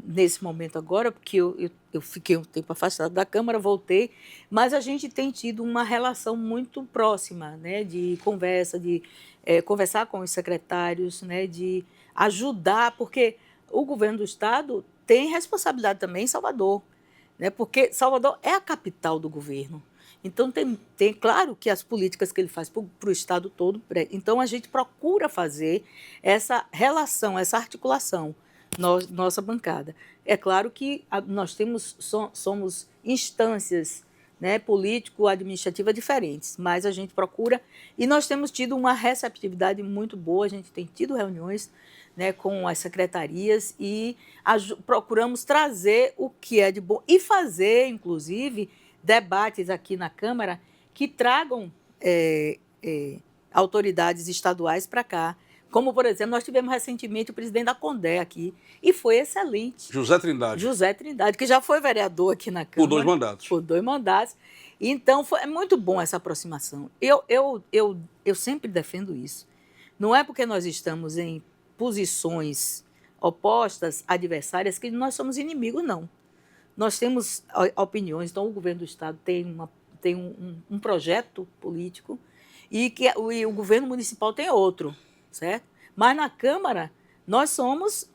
nesse momento agora, porque eu fiquei um tempo afastada da Câmara, voltei, mas a gente tem tido uma relação muito próxima, né, de conversa, de conversar com os secretários, né, de ajudar, porque o governo do Estado tem responsabilidade também em Salvador, né, porque Salvador é a capital do governo. Então, tem claro que as políticas que ele faz para o Estado todo, então a gente procura fazer essa relação, essa articulação, nossa bancada. É claro que nós somos instâncias, né, político-administrativas diferentes, mas a gente procura, e nós temos tido uma receptividade muito boa, a gente tem tido reuniões, né, com as secretarias e procuramos trazer o que é de bom e fazer, inclusive, debates aqui na Câmara que tragam autoridades estaduais para cá, Como, por exemplo, nós tivemos recentemente o presidente da Condé aqui, e foi excelente. José Trindade. José Trindade, que já foi vereador aqui na Câmara. Por 2 mandatos. Por 2 mandatos. Então, é muito bom essa aproximação. Eu sempre defendo isso. Não é porque nós estamos em posições opostas, adversárias, que nós somos inimigos, não. Nós temos opiniões, então o governo do Estado tem um projeto político e o governo municipal tem outro, certo? Mas na Câmara nós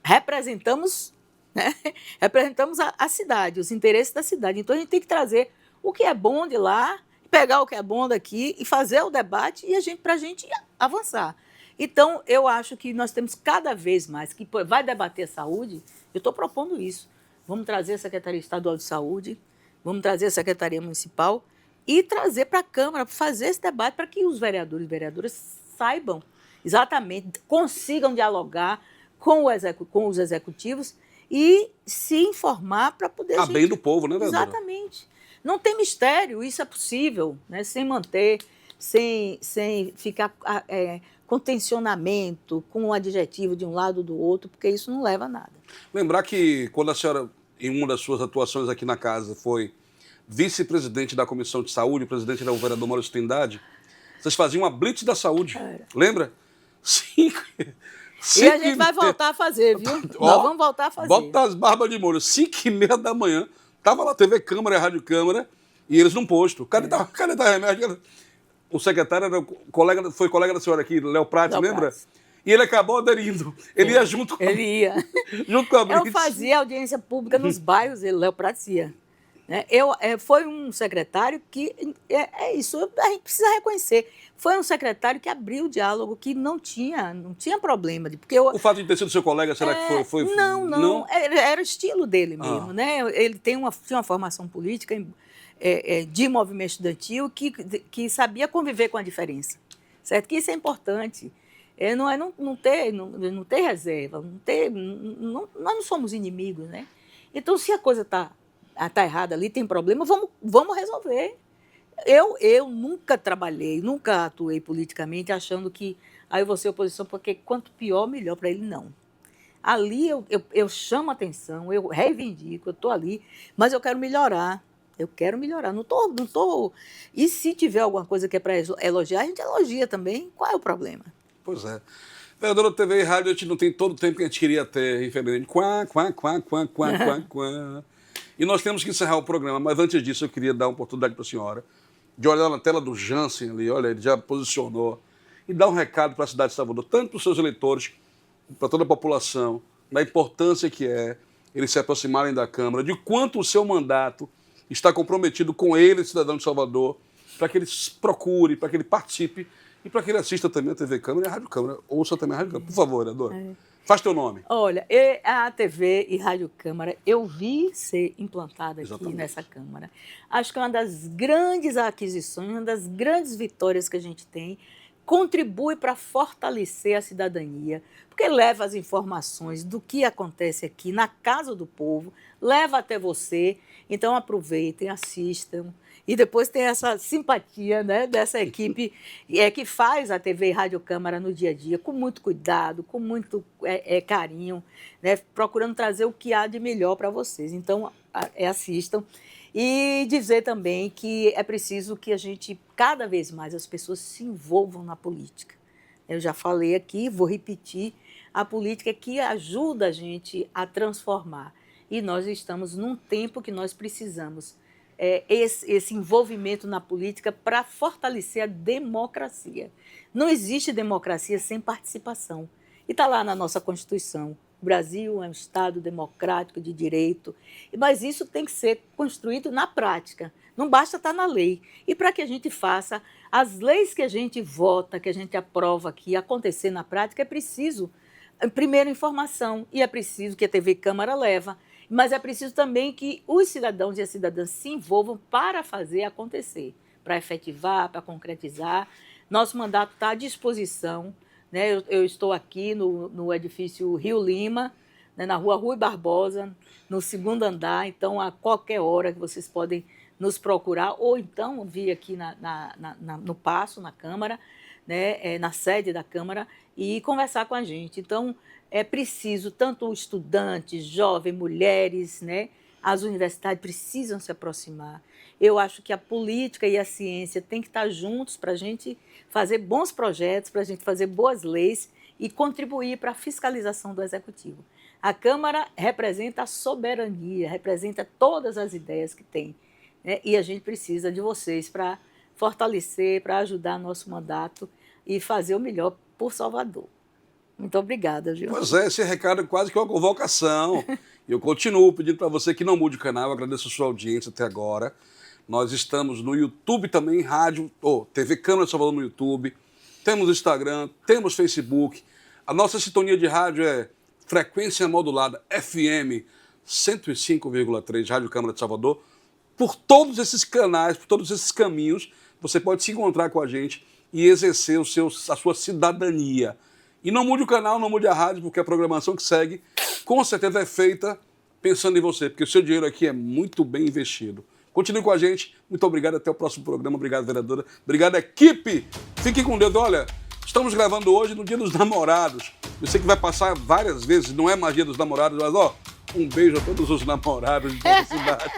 representamos, né? Representamos a cidade, os interesses da cidade. Então a gente tem que trazer o que é bom de lá, pegar o que é bom daqui e fazer o debate para a gente avançar. Então, eu acho que nós temos cada vez mais, que vai debater saúde, eu estou propondo isso. Vamos trazer a Secretaria Estadual de Saúde, vamos trazer a Secretaria Municipal e trazer para a Câmara, fazer esse debate para que os vereadores e vereadoras saibam exatamente, consigam dialogar com os executivos e se informar para poder... Bem do povo, né, vereadora? Exatamente. Não tem mistério, isso é possível, né? Sem manter, sem ficar com tensionamento, com um adjetivo de um lado ou do outro, porque isso não leva a nada. Lembrar que quando a senhora, em uma das suas atuações aqui na casa, foi vice-presidente da Comissão de Saúde, presidente era o vereador Maurício Trindade, vocês faziam uma blitz da saúde, lembra? E a gente vai voltar a fazer, viu? Nós vamos voltar a fazer. Bota as barbas de molho, 5h30 da manhã, tava lá TV Câmara e Rádio Câmara, e eles num posto. Cadê tá remédio? O secretário foi colega da senhora aqui, Léo Prates, lembra? Prates. E ele acabou aderindo. Ele ia junto com junto com a blitz. Eu fazia audiência pública nos bairros, Léo Prates ia. Foi um secretário que, isso a gente precisa reconhecer, foi um secretário que abriu o diálogo, que não tinha problema. Porque o fato de ter sido seu colega, será que foi? Não, era o estilo dele mesmo. Né? Ele tinha uma formação política de movimento estudantil que sabia conviver com a diferença, certo? Que isso é importante. Não ter reserva, nós não somos inimigos, né? Então, se a coisa está errada ali, tem problema, vamos resolver. Eu nunca trabalhei, nunca atuei politicamente achando que aí eu vou ser oposição, porque quanto pior, melhor para ele, não. Ali eu chamo atenção, eu reivindico, eu estou ali, mas eu quero melhorar. Não tô. E se tiver alguma coisa que é para elogiar, a gente elogia também. Qual é o problema? Pois é. Vereadora, TV e rádio, a gente não tem todo o tempo que a gente queria ter, infelizmente. E nós temos que encerrar o programa, mas antes disso eu queria dar uma oportunidade para a senhora de olhar na tela do Jansen ali, olha, ele já posicionou, e dar um recado para a cidade de Salvador, tanto para os seus eleitores, para toda a população, da importância que é eles se aproximarem da Câmara, de quanto o seu mandato está comprometido com ele, cidadão de Salvador, para que ele procure, para que ele participe e para que ele assista também a TV Câmara e a Rádio Câmara. Ouça também a Rádio Câmara. Por favor, vereadora. Faz teu nome. Olha, a TV e Rádio Câmara, eu vi ser implantada aqui nessa Câmara. Acho que é uma das grandes aquisições, uma das grandes vitórias que a gente tem, contribui para fortalecer a cidadania, porque leva as informações do que acontece aqui na casa do povo, leva até você. Então, aproveitem, assistam. E depois tem essa simpatia, né, dessa equipe que faz a TV e Rádio Câmara no dia a dia, com muito cuidado, com muito carinho, né, procurando trazer o que há de melhor para vocês. Então, assistam. E dizer também que é preciso que a gente, cada vez mais, as pessoas se envolvam na política. Eu já falei aqui, vou repetir, a política que ajuda a gente a transformar. E nós estamos num tempo que nós precisamos esse envolvimento na política para fortalecer a democracia. Não existe democracia sem participação. E está lá na nossa Constituição. O Brasil é um Estado democrático de direito, mas isso tem que ser construído na prática. Não basta estar na lei. E para que a gente faça as leis que a gente vota, que a gente aprova aqui, acontecer na prática, é preciso, primeiro, informação, e é preciso que a TV Câmara leva, mas é preciso também que os cidadãos e as cidadãs se envolvam para fazer acontecer, para efetivar, para concretizar. Nosso mandato está à disposição. Né? Eu estou aqui no edifício Rio Lima, né, na rua Rui Barbosa, no 2º andar, então a qualquer hora que vocês podem nos procurar, ou então vir aqui no Paço, na Câmara, né, na sede da Câmara e conversar com a gente. Então, é preciso, tanto estudantes, jovens, mulheres, né, as universidades precisam se aproximar. Eu acho que a política e a ciência têm que estar juntos para a gente fazer bons projetos, para a gente fazer boas leis e contribuir para a fiscalização do Executivo. A Câmara representa a soberania, representa todas as ideias que tem, né? E a gente precisa de vocês para fortalecer, para ajudar nosso mandato e fazer o melhor por Salvador. Muito obrigada, viu? Pois é, esse recado é quase que uma convocação. E eu continuo pedindo para você que não mude o canal, eu agradeço a sua audiência até agora. Nós estamos no YouTube também, TV Câmara de Salvador no YouTube, temos Instagram, temos Facebook. A nossa sintonia de rádio é frequência modulada FM 105,3, Rádio Câmara de Salvador. Por todos esses canais, por todos esses caminhos, você pode se encontrar com a gente e exercer a sua cidadania. E não mude o canal, não mude a rádio, porque a programação que segue, com certeza é feita pensando em você, porque o seu dinheiro aqui é muito bem investido. Continue com a gente. Muito obrigado. Até o próximo programa. Obrigado, vereadora. Obrigado, equipe. Fiquem com Deus. Olha, estamos gravando hoje no Dia dos Namorados. Eu sei que vai passar várias vezes, não é mais Dia dos Namorados, mas um beijo a todos os namorados de toda a cidade.